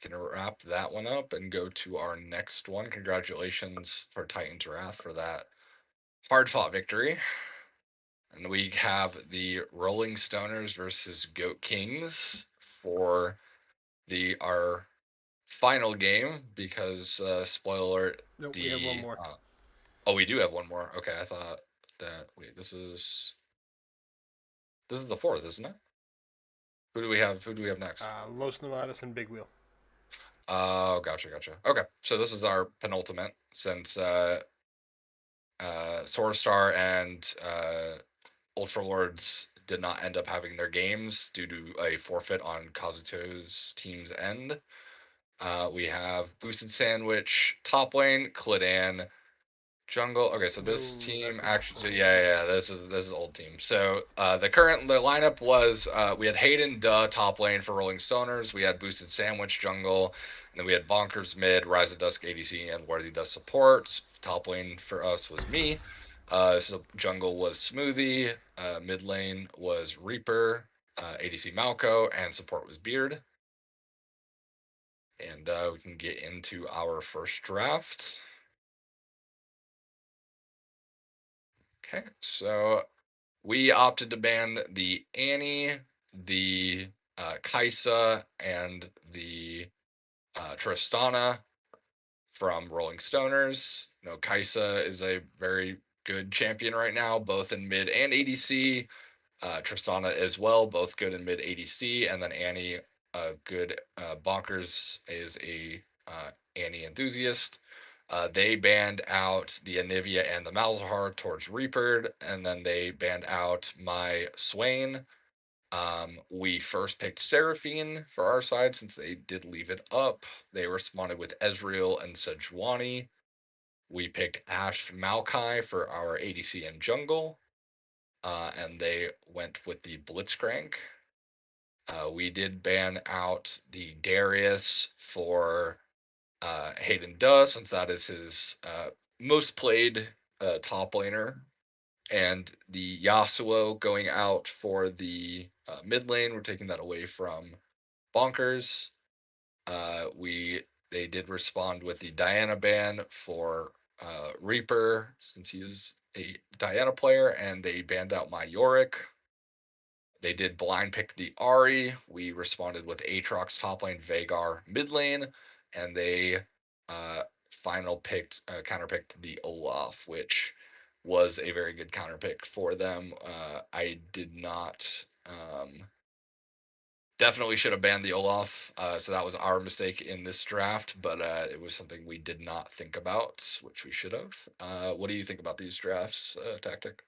wrap that one up and go to our next one. Congratulations for Titan's Wrath for that hard fought victory. And we have the Rolling Stoners versus Goat Kings for our final game, because spoiler alert, Nope, we have one more. Oh, we do have one more. Okay, I thought that this is the fourth, isn't it? Who do we have? Who do we have next? Los Navadas and Big Wheel. Oh, gotcha. Okay, so this is our penultimate since Sword Star and Ultra Lords did not end up having their games due to a forfeit on Kazuto's team's end. We have Boosted Sandwich, top lane, Klidan, jungle. Okay, so this No, team that's actually, the so old yeah, this is old team. So the lineup was we had Hayden Duh top lane for Rolling Stoners. We had Boosted Sandwich jungle, and then we had Bonkers mid, Rise of Dusk ADC, and Worthy Dusk support. Top lane for us was me. So jungle was Smoothie. Mid lane was Reaper. ADC Malco, and support was Beard. And we can get into our first draft. Okay, so we opted to ban the Annie, the Kaisa, and the Tristana from Rolling Stoners. You know, Kaisa is a very good champion right now, both in mid and ADC. Tristana as well, both good in mid ADC, and then Annie, good bonkers, is a Annie enthusiast. They banned out the Anivia and the Malzahar towards Reaper, and then they banned out my Swain. We first picked Seraphine for our side since they did leave it up. They responded with Ezreal and Sejuani. We picked Ashe Maokai for our ADC and jungle, and they went with the Blitzcrank. We did ban out the Darius for Hayden Duh, since that is his most played top laner, and the Yasuo going out for the mid lane. We're taking that away from Bonkers. They did respond with the Diana ban for Reaper, since he is a Diana player, and they banned out my Yorick. They did blind pick the Ari. We responded with Aatrox top lane, Vagar mid lane, and they counter picked the Olaf, which was a very good counter pick for them. I did not. Definitely should have banned the Olaf, so that was our mistake in this draft, but it was something we did not think about, which we should have. What do you think about these drafts, Tactic?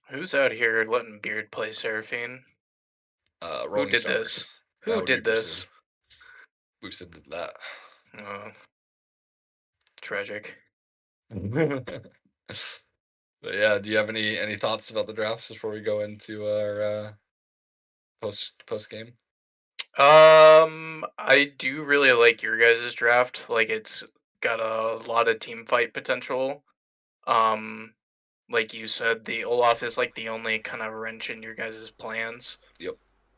Who's out here letting Beard play Seraphine? Who Rolling did Stars. this? That Who would be did boosted. this? Boosted did that. Oh, tragic. But yeah, do you have any thoughts about the drafts before we go into our post game? I do really like your guys' draft. Like, it's got a lot of team fight potential. Um, like you said, the Olaf is like the only kind of wrench in your guys' plans. Yep.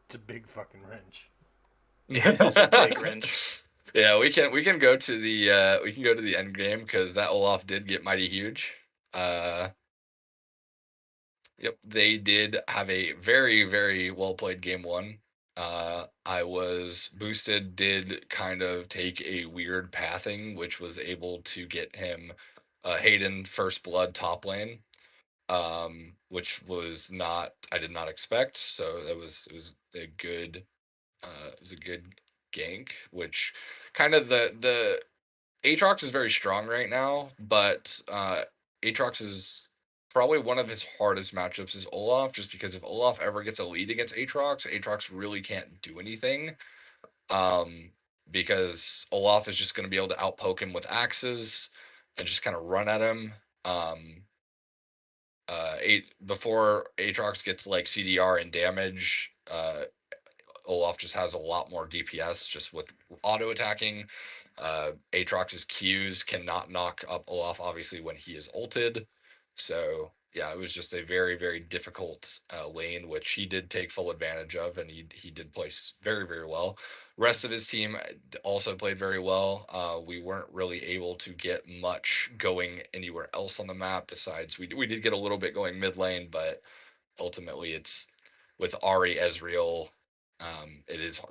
It's a big fucking wrench. Yeah, it is a big wrench. Yeah, we can go to the end game because that Olaf did get mighty huge. Yep, they did have a very, very well played game one. I was boosted, did kind of take a weird pathing, which was able to get him Hayden first blood top lane, which was not I did not expect. So it was a good gank, which kind of the Aatrox is very strong right now, but Aatrox is probably one of his hardest matchups is Olaf, just because if Olaf ever gets a lead against Aatrox, Aatrox really can't do anything. Um, because Olaf is just going to be able to outpoke him with axes and just kind of run at him. Um, before Aatrox gets like CDR and damage, Olaf just has a lot more DPS just with auto attacking. Aatrox's Qs cannot knock up Olaf, obviously, when he is ulted. So, yeah, it was just a very, very difficult lane, which he did take full advantage of, and he did play very, very well. Rest of his team also played very well. We weren't really able to get much going anywhere else on the map besides we did get a little bit going mid lane, but ultimately it's with Ari Ezreal.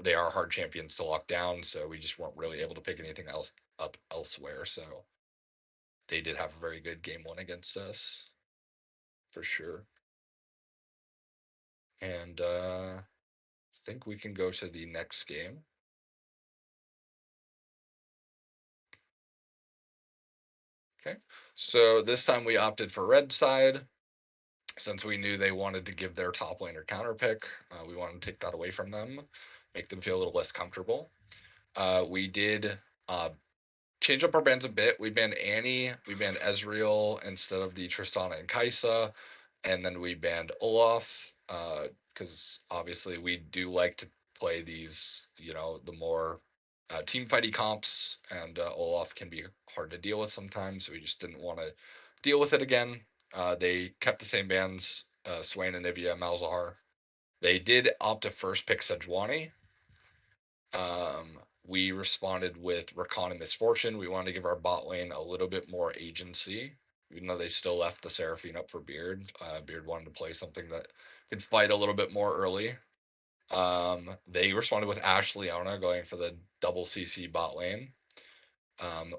They are hard champions to lock down, so we just weren't really able to pick anything else up elsewhere. So they did have a very good game one against us, for sure. And I think we can go to the next game. Okay, so this time we opted for red side since we knew they wanted to give their top laner counter pick. We wanted to take that away from them, make them feel a little less comfortable. We did change up our bans a bit. We banned Annie, we banned Ezreal instead of the Tristana and Kaisa, and then we banned Olaf because obviously we do like to play these, the more team fighty comps, and Olaf can be hard to deal with sometimes. So we just didn't want to deal with it again. They kept the same bans, Swain, Anivia, Malzahar. They did opt to first pick Sejuani. We responded with Rakan and Misfortune. We wanted to give our bot lane a little bit more agency, even though they still left the Seraphine up for Beard. Beard wanted to play something that could fight a little bit more early. They responded with Ash Leona going for the double CC bot lane.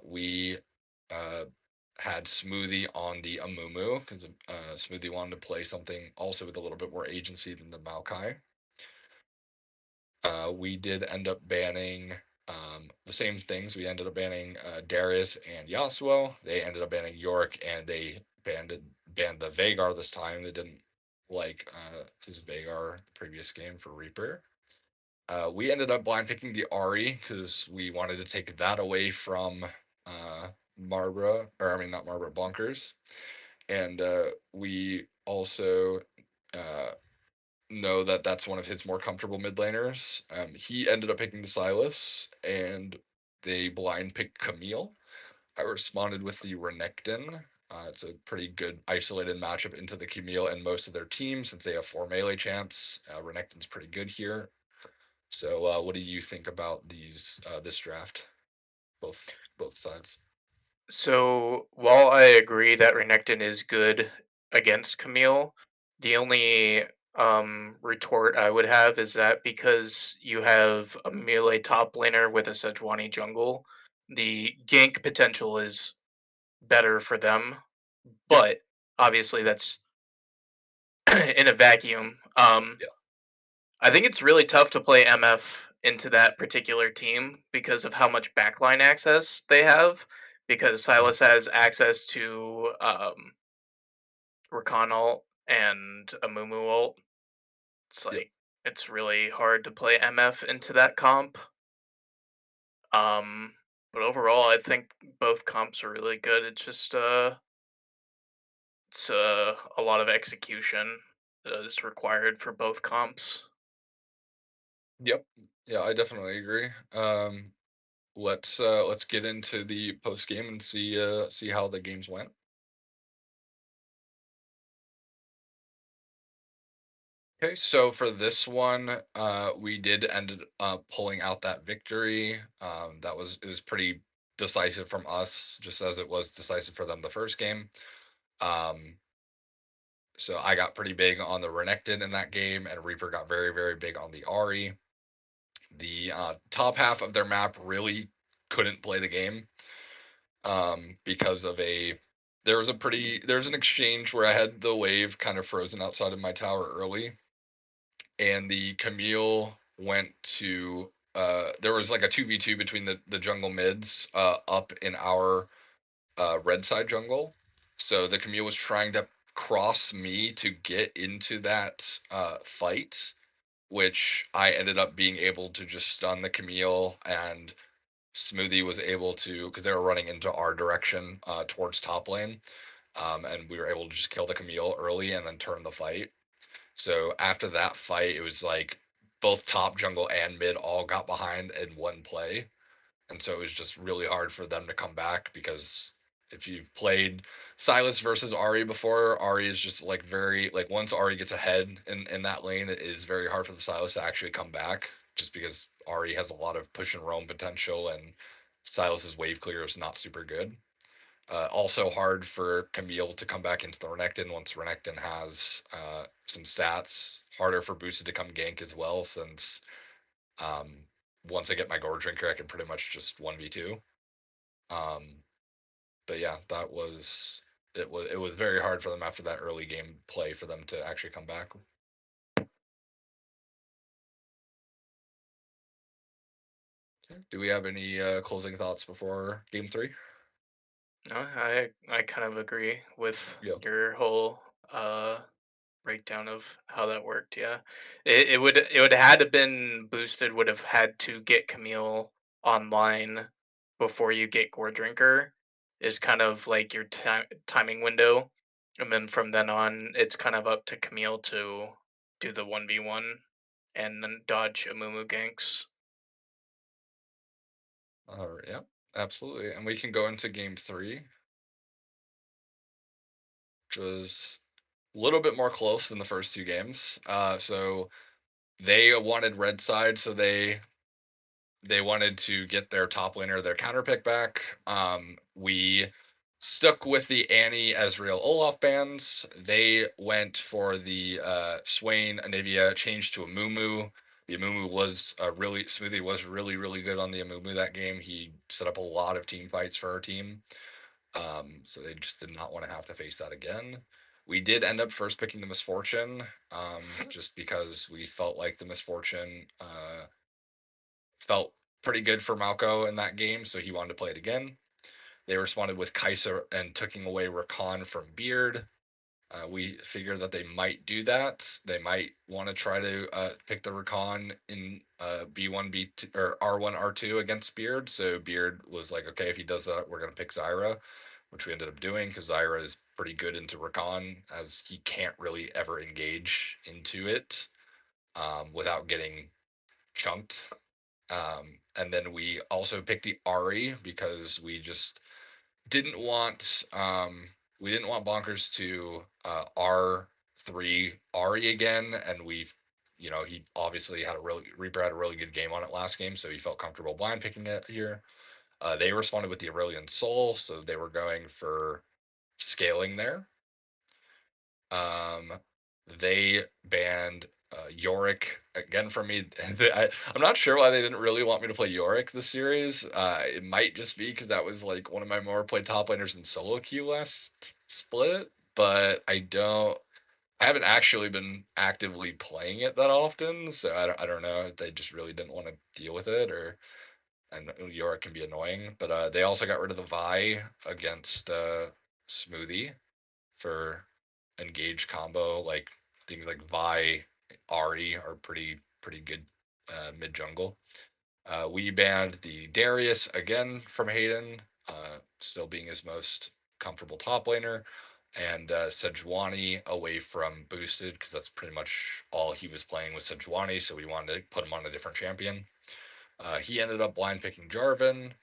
We had Smoothie on the Amumu because Smoothie wanted to play something also with a little bit more agency than the Maokai. We did end up banning the same things. We ended up banning Darius and Yasuo. They ended up banning York, and they banned the Veigar this time. They didn't like his Veigar previous game for Reaper. We ended up blind picking the Ari because we wanted to take that away from Marbra, or I mean not Marbra, Bonkers, and we also know that that's one of his more comfortable mid laners. He ended up picking the Silas, and they blind picked Camille. I responded with the Renekton. It's a pretty good isolated matchup into the Camille and most of their team since they have 4 melee champs. Renekton's pretty good here. So, what do you think about this draft? Both sides. So while I agree that Renekton is good against Camille, the only retort I would have is that because you have a melee top laner with a Sejuani jungle, the gank potential is better for them. But obviously that's in a vacuum. Yeah. I think it's really tough to play MF into that particular team because of how much backline access they have. Because Silas has access to Rakan ult and a Mumu ult. It's Yep. like it's really hard to play MF into that comp. But overall, I think both comps are really good. It's just it's a lot of execution that is required for both comps. Yep. Yeah, I definitely agree. Let's get into the post game and see how the games went. Okay, so for this one, we did end up pulling out that victory. That is pretty decisive from us, just as it was decisive for them the first game. Um, so I got pretty big on the Renekton in that game, and Reaper got very, very big on the Ari. The top half of their map really couldn't play the game because of there was an exchange where I had the wave kind of frozen outside of my tower early, and the Camille went to there was like a 2v2 between the jungle mids up in our red side jungle. So the Camille was trying to cross me to get into that fight, which I ended up being able to just stun the Camille, and Smoothie was able to, because they were running into our direction towards top lane, and we were able to just kill the Camille early and then turn the fight. So after that fight, it was like both top jungle and mid all got behind in one play. And so it was just really hard for them to come back because if you've played Silas versus Ari before, Ari is just like very like once Ari gets ahead in that lane, it is very hard for the Silas to actually come back just because Ari has a lot of push and roam potential and Silas's wave clear is not super good. Also hard for Camille to come back into the Renekton once Renekton has some stats. Harder for Boosted to come gank as well since um, once I get my Gore Drinker, I can pretty much just 1v2. But yeah, it was very hard for them after that early game play for them to actually come back. Do we have any closing thoughts before game 3? No, I kind of agree with Yeah. your whole breakdown of how that worked. Yeah, it would had to been boosted. Would have had to get Camille online before you get Gore Drinker. Is kind of like your timing window, and then from then on, it's kind of up to Camille to do the 1v1 and then dodge Amumu ganks. Yeah, absolutely. And we can go into game 3, which was a little bit more close than the first 2 games. So they wanted red side, so they wanted to get their top laner, their counter pick back. We stuck with the Annie, Ezreal, Olaf bans. They went for the Swain, Anivia, changed to a Mumu. The Amumu was Smoothie was really good on the Amumu that game. He set up a lot of team fights for our team. So they just did not want to have to face that again. We did end up first picking the Misfortune, just because we felt like the Misfortune felt pretty good for Malco in that game, so he wanted to play it again. They responded with Kaiser and taking away Rakan from Beard. We figured that they might do that. They might want to try to pick the Rakan in B1, B2, or R1, R2 against Beard. So Beard was like, okay, if he does that, we're going to pick Zyra, which we ended up doing because Zyra is pretty good into Rakan, as he can't really ever engage into it without getting chunked. And then we also picked the Ari because didn't want we didn't want Bonkers to R3 Ari again, and he obviously Reaper had a really good game on it last game, so he felt comfortable blind picking it here. They responded with the Aurelion Soul, so they were going for scaling there. Um, they banned Yorick again for me. I'm not sure why they didn't really want me to play Yorick this series. It might just be because that was like one of my more played top laners in solo queue last split, but I haven't actually been actively playing it that often, so I don't know if they just really didn't want to deal with it, or and Yorick can be annoying. But they also got rid of the Vi against Smoothie for engage combo. Like things like Vi, Ari are pretty good mid jungle. We banned the Darius again from Hayden, still being his most comfortable top laner, and Sejuani away from boosted because that's pretty much all he was playing with Sejuani. So we wanted to put him on a different champion. He ended up blind picking Jarvan.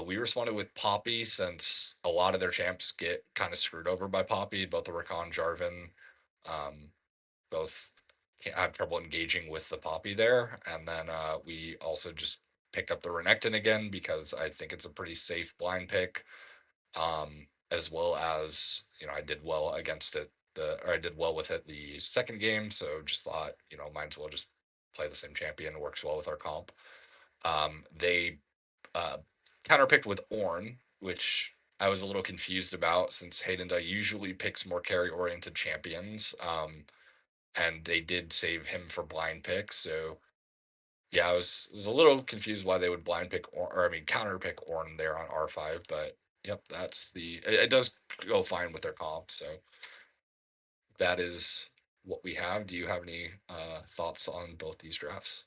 We responded with Poppy since a lot of their champs get kind of screwed over by Poppy. Both the Rakan, Jarvan, um, both can't have trouble engaging with the Poppy there. And then we also just picked up the Renekton again because I think it's a pretty safe blind pick. As well as, I did well against it, I did well with it the second game. So just thought, might as well just play the same champion. It works well with our comp. They uh, counterpicked with Ornn, which I was a little confused about since Hayden usually picks more carry oriented champions. And they did save him for blind pick. So yeah, I was a little confused why they would blind pick counter pick Ornn there on R5, but yep, it does go fine with their comp. So that is what we have. Do you have any thoughts on both these drafts?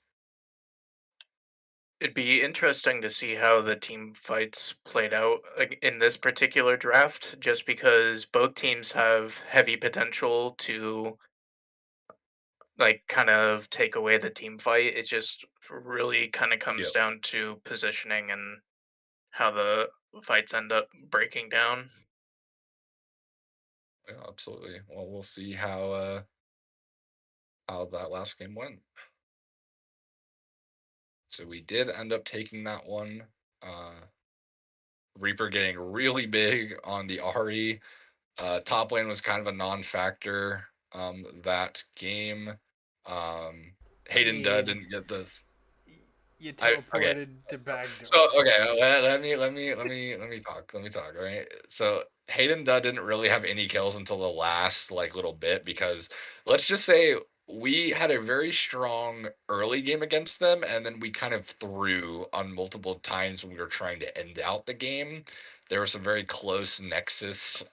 It'd be interesting to see how the team fights played out in this particular draft, just because both teams have heavy potential to kind of take away the team fight. It just really kind of comes Yep. down to positioning and how the fights end up breaking down. Yeah, absolutely. Well, we'll see how that last game went. So we did end up taking that one. Reaper getting really big on the Ahri. Top lane was kind of a non-factor that game. Hayden Dudd mean, didn't get this. You Okay. teleported to Baghdad. So okay, let me talk. Let me talk. All right. So Hayden Dudd didn't really have any kills until the last little bit because let's just say we had a very strong early game against them, and then we kind of threw on multiple times when we were trying to end out the game. There were some very close Nexus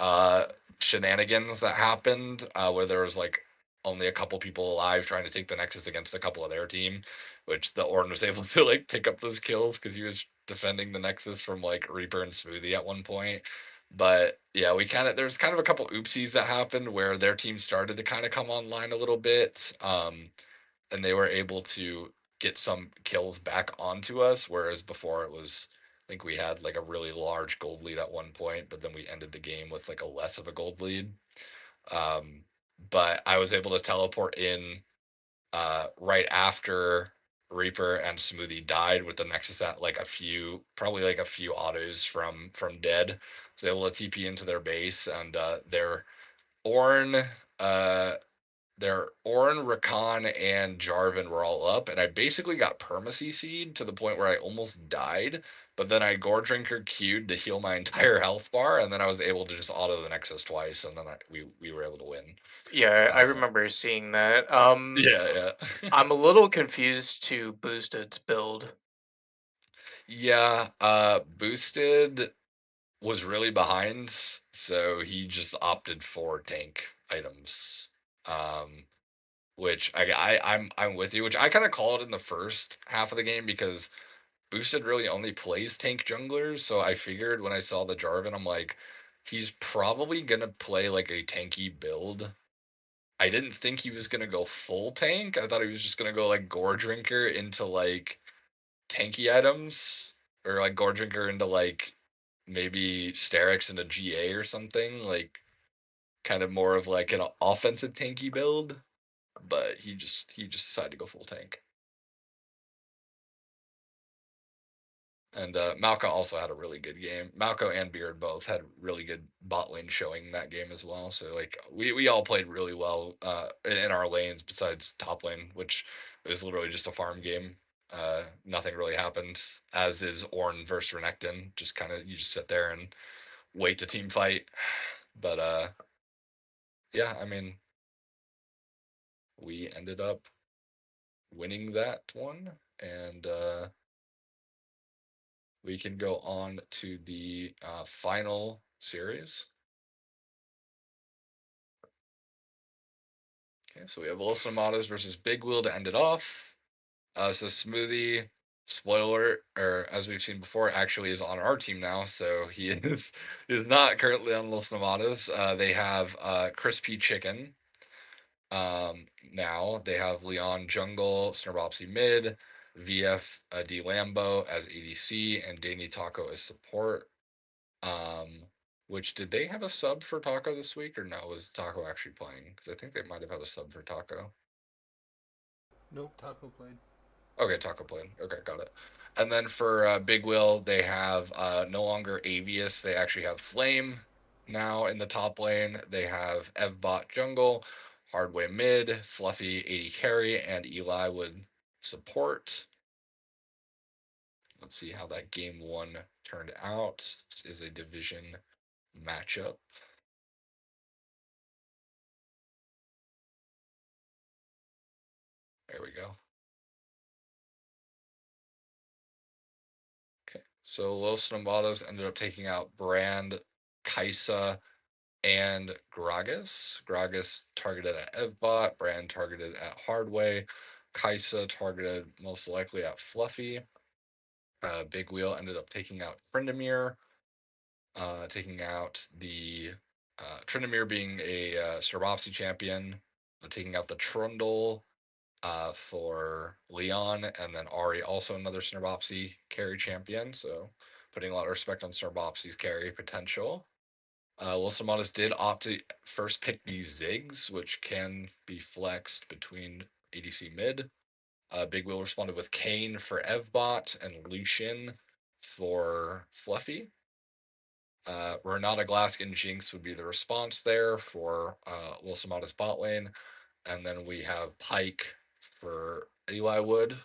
shenanigans that happened where there was like only a couple people alive trying to take the Nexus against a couple of their team, which the Orn was able to like pick up those kills because he was defending the Nexus from like Reaper and Smoothie at one point. But yeah, there's kind of a couple oopsies that happened where their team started to kind of come online a little bit, and they were able to get some kills back onto us, whereas before it was, I think we had like a really large gold lead at one point, but then we ended the game with like a less of a gold lead. Um, but I was able to teleport in right after Reaper and Smoothie died with the Nexus at like probably like a few autos from dead. Was able to TP into their base, and Orn, uh, their Orn, Rakan, and Jarvan were all up, and I basically got perma CC'd to the point where I almost died. But then I Gore Drinker Q'd to heal my entire health bar, and then I was able to just auto the Nexus twice, and then we were able to win. Yeah, I Uh, remember seeing that. yeah. I'm a little confused to Boosted's build. Yeah, Boosted was really behind, so he just opted for tank items. Um, which I'm with you, which I kind of called in the first half of the game because Boosted really only plays tank junglers, so I figured when I saw the Jarvan, I'm like, he's probably gonna play like a tanky build. I didn't think he was gonna go full tank. I thought he was just gonna go like Gore Drinker into like tanky items, or like Gore Drinker into like maybe Sterix into GA or something, like kind of more of like an offensive tanky build. But he just decided to go full tank. And Malco also had a really good game. Malco and Beard both had really good bot lane showing that game as well. So like we all played really well in our lanes besides top lane, which was literally just a farm game. Nothing really happened, as is Ornn versus Renekton. Just kind of you just sit there and wait to team fight. But yeah, I mean, we ended up winning that one, and we can go on to the final series. Okay, so we have Wilson Amadas versus Big Wheel to end it off. So Smoothie, spoiler, or as we've seen before, actually is on our team now. So he is not currently on Los Amadas. They have Crispy Chicken. Now they have Leon Jungle, Snarbopsy mid, VF D Lambo as ADC, and Danny Taco as support. Which did they have a sub for Taco this week, or no? Was Taco actually playing? Because I think they might have had a sub for Taco. Nope, Taco played. Okay, Taco played. Okay, got it. And then for Big Will, they have no longer Avius. They actually have Flame now in the top lane. They have Evbot jungle, Hardway mid, Fluffy 80 carry, and Eli would support. Let's see how that game one turned out. This is a division matchup. There we go. Okay, so Los Nombados ended up taking out Brand, Kaisa, and Gragas. Gragas targeted at Evbot, Brand targeted at Hardway, Kaisa targeted most likely at Fluffy. Big Wheel ended up taking out Tryndamere, taking out the Tryndamere being a Sarbopsy champion, taking out the Trundle for Leon, and then Ari also another Snarbopsy carry champion. So putting a lot of respect on Snarbopsy's carry potential. Wilson did opt to first pick the Ziggs, which can be flexed between ADC mid. Big Wheel responded with Kane for Evbot and Lucian for Fluffy. Renata Glaskin Jinx would be the response there for Wilson bot lane. And then we have Pike for Eli Wood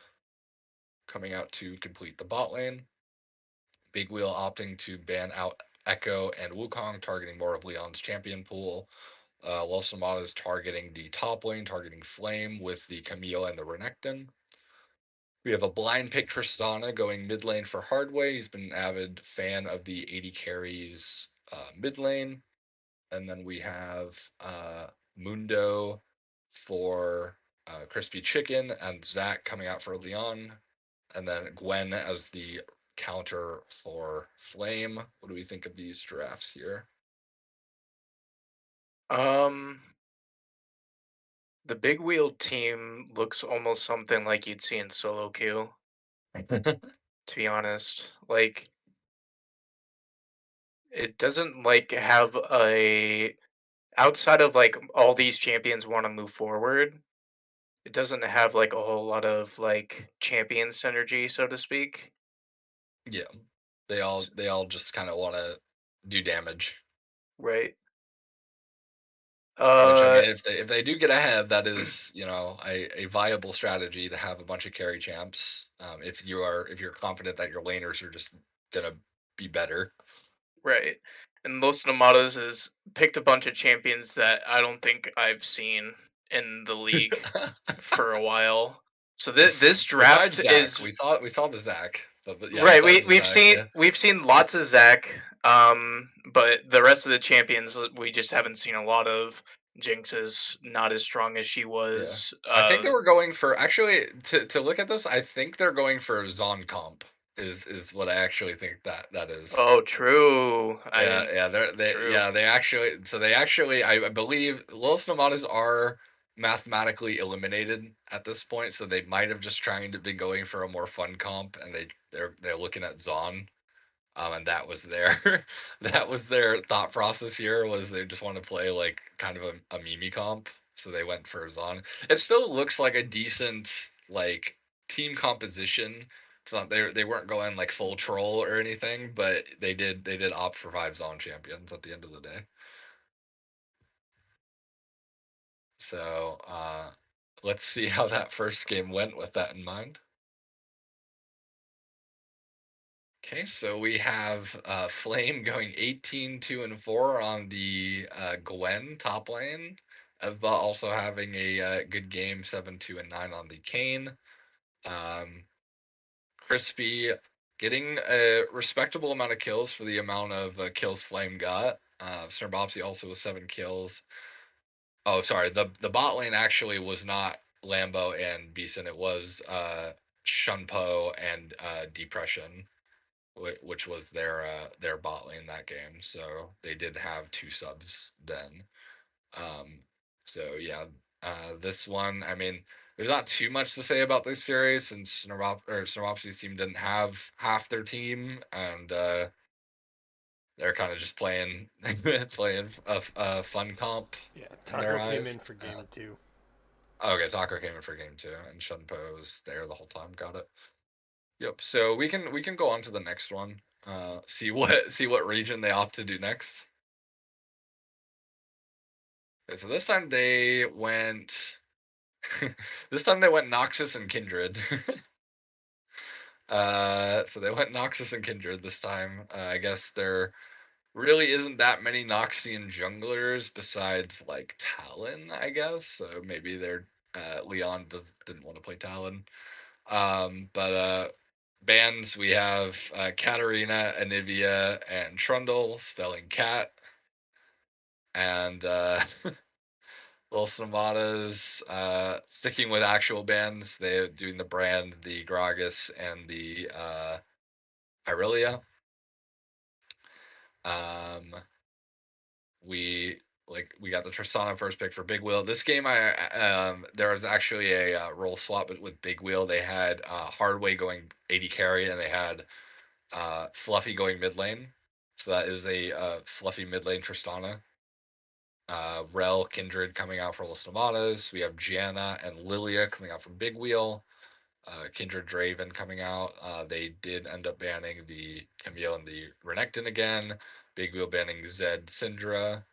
coming out to complete the bot lane. Big Wheel opting to ban out Echo and Wukong, targeting more of Leon's champion pool. Los Namada is targeting the top lane, targeting Flame with the Camille and the Renekton. We have a blind pick Tristana going mid lane for Hardway. He's been an avid fan of the 80 carries mid lane. And then we have Mundo for Crispy Chicken and Zach coming out for Leon. And then Gwen as the counter for Flame. What do we think of these drafts here? The big wheel team looks almost something like you'd see in solo queue, to be honest. Like, it doesn't like have a outside of like all these champions want to move forward. It doesn't have like a whole lot of like champion synergy, so to speak. Yeah, they all just kind of want to do damage. Right. Which, I Uh, mean, if they do get ahead, that is, a viable strategy to have a bunch of carry champs. If you're confident that your laners are just gonna be better. right. And Los Namados has picked a bunch of champions that I don't think I've seen in the league for a while. So this Besides draft Zach, is we saw the Zach, but yeah, right. besides the Zach, yeah. We've seen lots of Zach, but the rest of the champions we just haven't seen a lot of. Jinx is not as strong as she Yeah. was. I think they were going for, actually, to look at this, I think they're going for Zon comp is what I actually think that is. Oh, true. Yeah, I yeah, true. they actually, I believe Los Nomadas are mathematically eliminated at this point, so they might have just trying to be going for a more fun comp, and they're looking at Zon. And that was their that was their thought process here, was they just want to play like kind of a Mimi comp, so they went for Zon. It still looks like a decent like team composition. It's not, they weren't going like full troll or anything, but they did opt for 5 Zon champions at the end of the day. So let's see how that first game went with that in mind. Okay, so we have Flame going 18-2-4 on the Gwen top lane, but also having a good game 7-2-9 on the Kane. Crispy getting a respectable amount of kills for the amount of kills Flame got. Snarbopsy also with 7 kills. Oh, sorry, the bot lane actually was not Lambo and Beeson. It was Shunpo and Depression, which was their bot lane that game. So they did have 2 subs then. Um, so yeah, this one, I mean, there's not too much to say about this series since Snoropsy's team didn't have half their team, and they're kind of just playing playing a fun comp Yeah, in their Taco came eyes. in for game 2. Okay, Taco came in for game 2, and Shunpo was there the whole time. Got it. Yep. So we can go on to the next one. See what region they opt to do next. Okay, so this time they went. This time they went Noxus and Kindred. So they went Noxus and Kindred this time. I guess there really isn't that many Noxian junglers besides like Talon, I guess. So maybe they're Leon didn't want to play Talon. But bans, we have Katarina, Anivia, and Trundle, spelling cat. And Los Navadas, sticking with actual bands, they're doing the Brand, the Gragas, and the Irelia. Um, we got the Tristana first pick for Big Wheel. This game, there was actually a role swap with Big Wheel. They had Hardway going 80 carry, and they had Fluffy going mid lane. So that is a Fluffy mid lane Tristana. Rel, Kindred coming out for Los Navadas. We have Gianna and Lilia coming out from Big Wheel. Kindred Draven coming out. They did end up banning the Camille and the Renekton again. Big Wheel banning Zed Syndra.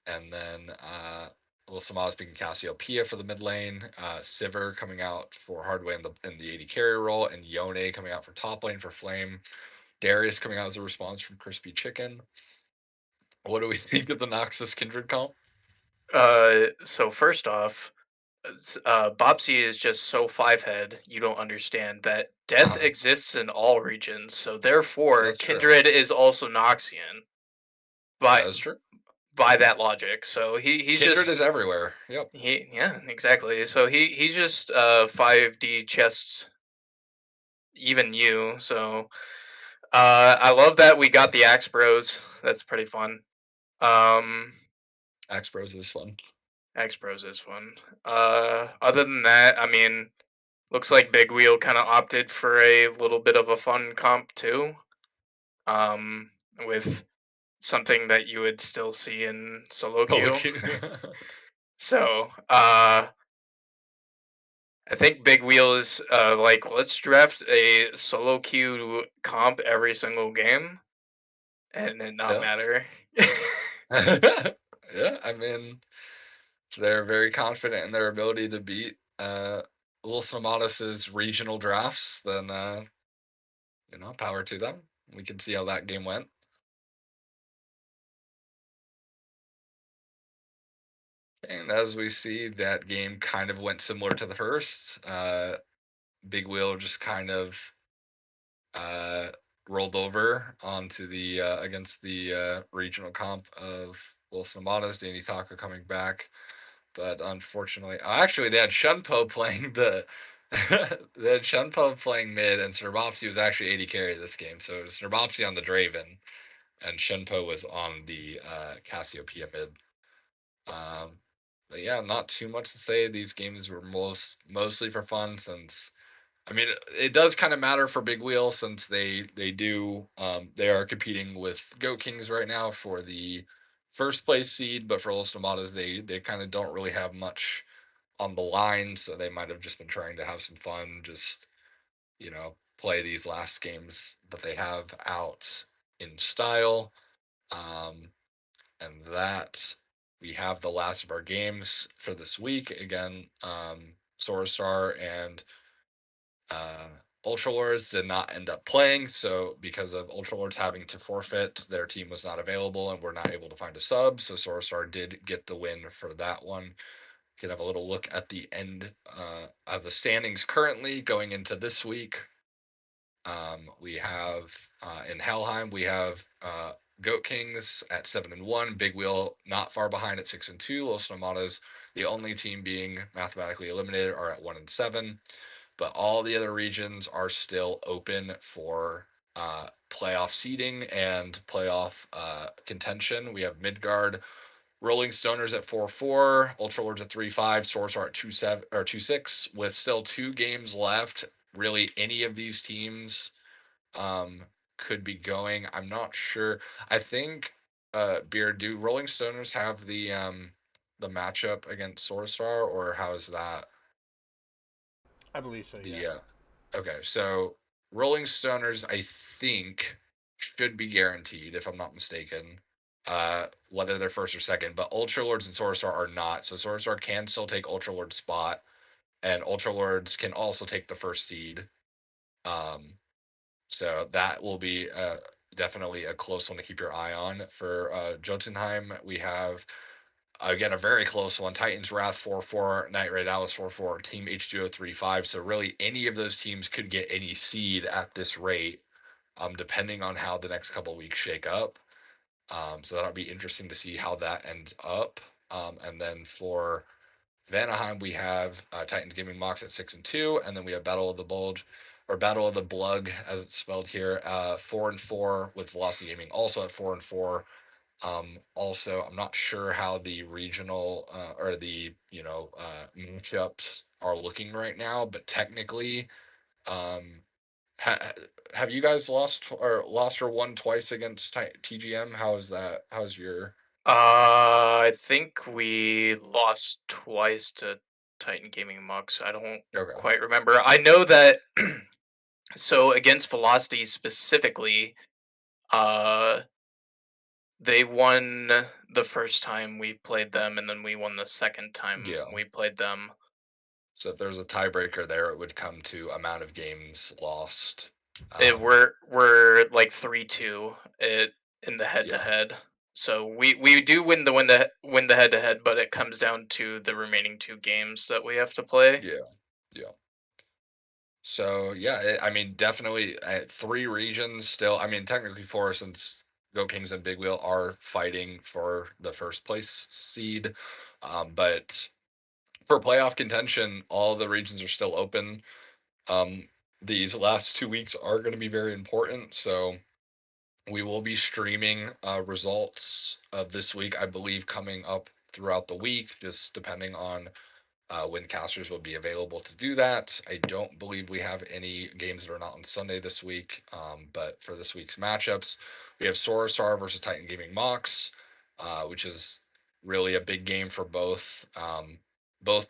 And then Los Navadas picking Cassiopeia for the mid lane. Sivir coming out for Hardway in the 80 carry role. And Yone coming out for top lane for Flame. Darius coming out as a response from Crispy Chicken. What do we think of the Noxus Kindred comp? So first off, Bopsy is just so five-head, you don't understand that death exists in all regions, so therefore That's true. Kindred is also Noxian by That is true. by that logic. So he's Kindred just is everywhere. Yep. yeah, exactly. So he's just 5D chest even you. So I love that we got the Axe Bros. That's pretty fun. Um Axe Bros is fun. Axe Bros is fun. Other than that, I mean, looks like Big Wheel kind of opted for a little bit of a fun comp too. Um, with something that you would still see in solo Solo queue. queue. So, I think Big Wheel is like, let's draft a solo queue comp every single game and it not Yeah. matter. Yeah, I mean, they're very confident in their ability to beat Los Nomados' regional drafts, then power to them. We can see how that game went. And as we see, that game kind of went similar to the first. Big Wheel just kind of uh, rolled over onto the against the regional comp of Los Nomados. Danny Taka coming back, but unfortunately, actually, they had Shunpo playing the. They had Shunpo playing mid, and Snurbopsy was actually 80 carry this game. So it was Snurbopsy on the Draven, and Shunpo was on the Cassiopeia mid. But yeah, not too much to say. These games were mostly for fun, since I mean it does kind of matter for Big Wheel, since they are competing with Goat Kings right now for the first place seed, but for Los Nomados they kind of don't really have much on the line, so they might have just been trying to have some fun, just play these last games that they have out in style. Um, and that we have the last of our games for this week. Again, Sorstar and uh, Ultralords did not end up playing, so because of Ultralords having to forfeit, their team was not available and we're not able to find a sub. So Sorstar did get the win for that one. You can have a little look at the end of the standings currently going into this week. We have in Helheim, we have Goat Kings at 7-1, Big Wheel not far behind at 6-2. Los Nomados, the only team being mathematically eliminated, are at 1-7. But all the other regions are still open for playoff seeding and playoff contention. We have Midgard, Rolling Stoners at 4-4, Ultralords at 3-5, Source are at 2-7 or 2-6, with still 2 games left. Really, any of these teams um, could be going. I'm not sure. I think Beard, do Rolling Stoners have the matchup against Soarstar, or how is that? I believe so, yeah. The Okay, so Rolling Stoners, I think, should be guaranteed, if I'm not mistaken. Whether they're first or second, but Ultralords and Soarstar are not. So Soarstar can still take Ultralord's spot, and Ultralords can also take the first seed. Um, So that will be definitely a close one to keep your eye on. For Jotunheim, we have, again, a very close one. Titans Wrath 4-4, Night Raid Alice 4-4, Team H2O 3-5. So really, any of those teams could get any seed at this rate, depending on how the next couple weeks shake up. So that'll be interesting to see how that ends up. And then for Vanaheim, we have Titans Gaming Mox at 6-2, and then we have Battle of the Bulge, or Battle of the Blug, as it's spelled here, 4-4, with Velocity Gaming also at 4-4. Also, I'm not sure how the regional or the matchups are looking right now, but technically, um, have you guys lost or won twice against TGM? How is that? How's your I think we lost twice to Titan Gaming Mux. I don't okay? quite remember. I know that so against Velocity specifically, uh they won the first time we played them and then we won the second time Yeah. we played them. So if there's a tiebreaker there, it would come to amount of games lost. We're like 3-2 it in the head to Yeah. head. So we do win the head to head, but it comes down to the remaining 2 games that we have to play. Yeah, yeah. So yeah, I mean, definitely 3 regions still. I mean, technically 4 since Go Kings and Big Wheel are fighting for the first place seed, but for playoff contention, all the regions are still open. Um, these last 2 weeks are going to be very important, so we will be streaming results of this week, I believe, coming up throughout the week, just depending on when casters will be available to do that. I don't believe we have any games that are not on Sunday this week, but for this week's matchups, we have Sorostar versus Titan Gaming Mox, which is really a big game for both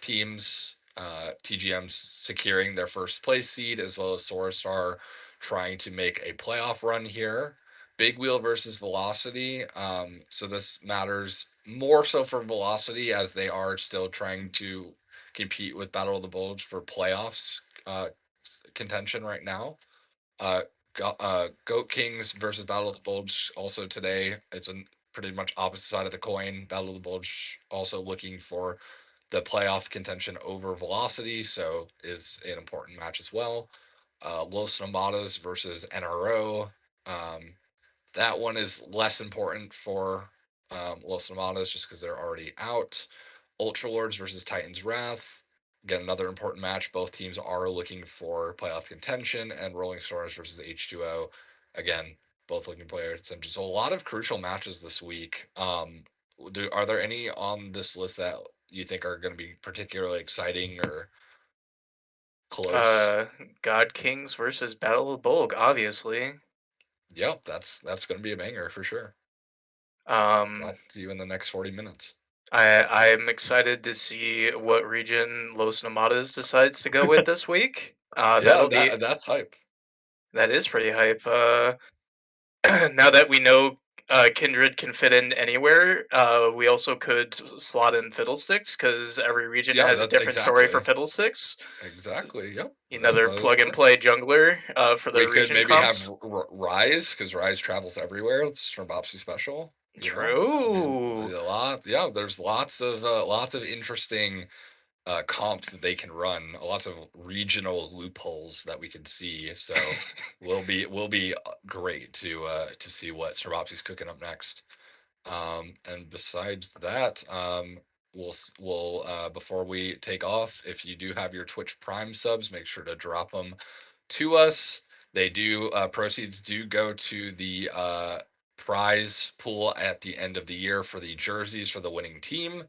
teams. TGM's securing their first place seed, as well as Sorostar trying to make a playoff run here. Big Wheel versus Velocity. So this matters more so for Velocity, as they are still trying to compete with Battle of the Bulge for playoffs contention right now. Goat Kings versus Battle of the Bulge also today. It's a pretty much opposite side of the coin. Battle of the Bulge also looking for the playoff contention over Velocity, so is an important match as well. Los Nomadas versus NRO. Um, that one is less important for Los Nomadas just because they're already out. Ultra Lords versus Titans Wrath. Again, another important match. Both teams are looking for playoff contention, and Rolling Stars versus H2O. Again, both looking for playoff contention. So a lot of crucial matches this week. Are there any on this list that you think are going to be particularly exciting or close? Uh, God Kings versus Battle of Bulg, obviously. Yep, that's going to be a banger for sure. Um, Talk to you in the next 40 minutes. I'm excited to see what region Los Nomadas decides to go with this week. Yeah, That'll be that's hype. that is pretty hype. Now that we know Kindred can fit in anywhere, we also could slot in Fiddlesticks because every region Yeah, has a that's different story for exactly. Fiddlesticks. Exactly. Yep. Another That is plug and correct. play jungler for We their could region maybe have comps. Rise, because Rise travels everywhere. It's from Bopsy Special. I mean, True. a lot. Yeah, there's lots of interesting comps that they can run. Lots of regional loopholes that we can see. So will be great to see what Starbopsy's cooking up next. And besides that, we'll before we take off, if you do have your Twitch Prime subs, make sure to drop them to us. They do proceeds do go to the prize pool at the end of the year for the jerseys for the winning team.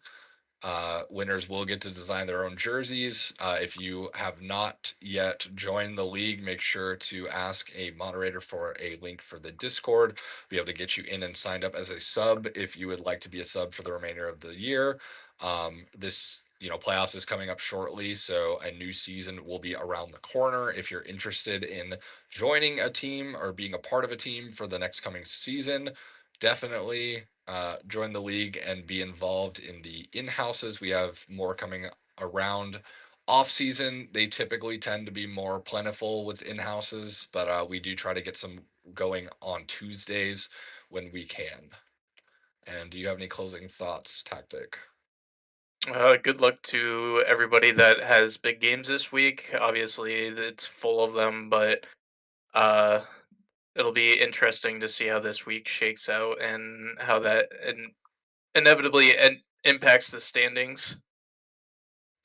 Winners will get to design their own jerseys. If you have not yet joined the league, make sure to ask a moderator for a link for the Discord, be able to get you in and signed up as a sub if you would like to be a sub for the remainder of the year. This playoffs is coming up shortly, so a new season will be around the corner. If you're interested in joining a team or being a part of a team for the next coming season, definitely join the league and be involved in the in-houses. We have more coming around. Off season, they typically tend to be more plentiful with in-houses, but we do try to get some going on Tuesdays when we can. And do you have any closing thoughts, Tactic? Good luck to everybody that has big games this week. Obviously, it's full of them, but uh, it'll be interesting to see how this week shakes out and how that inevitably impacts the standings.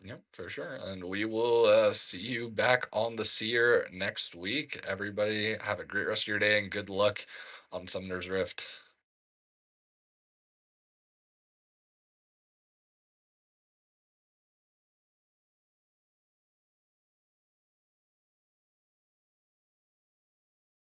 Yep, for sure. And we will see you back on the Seer next week. Everybody, have a great rest of your day and good luck on Summoner's Rift.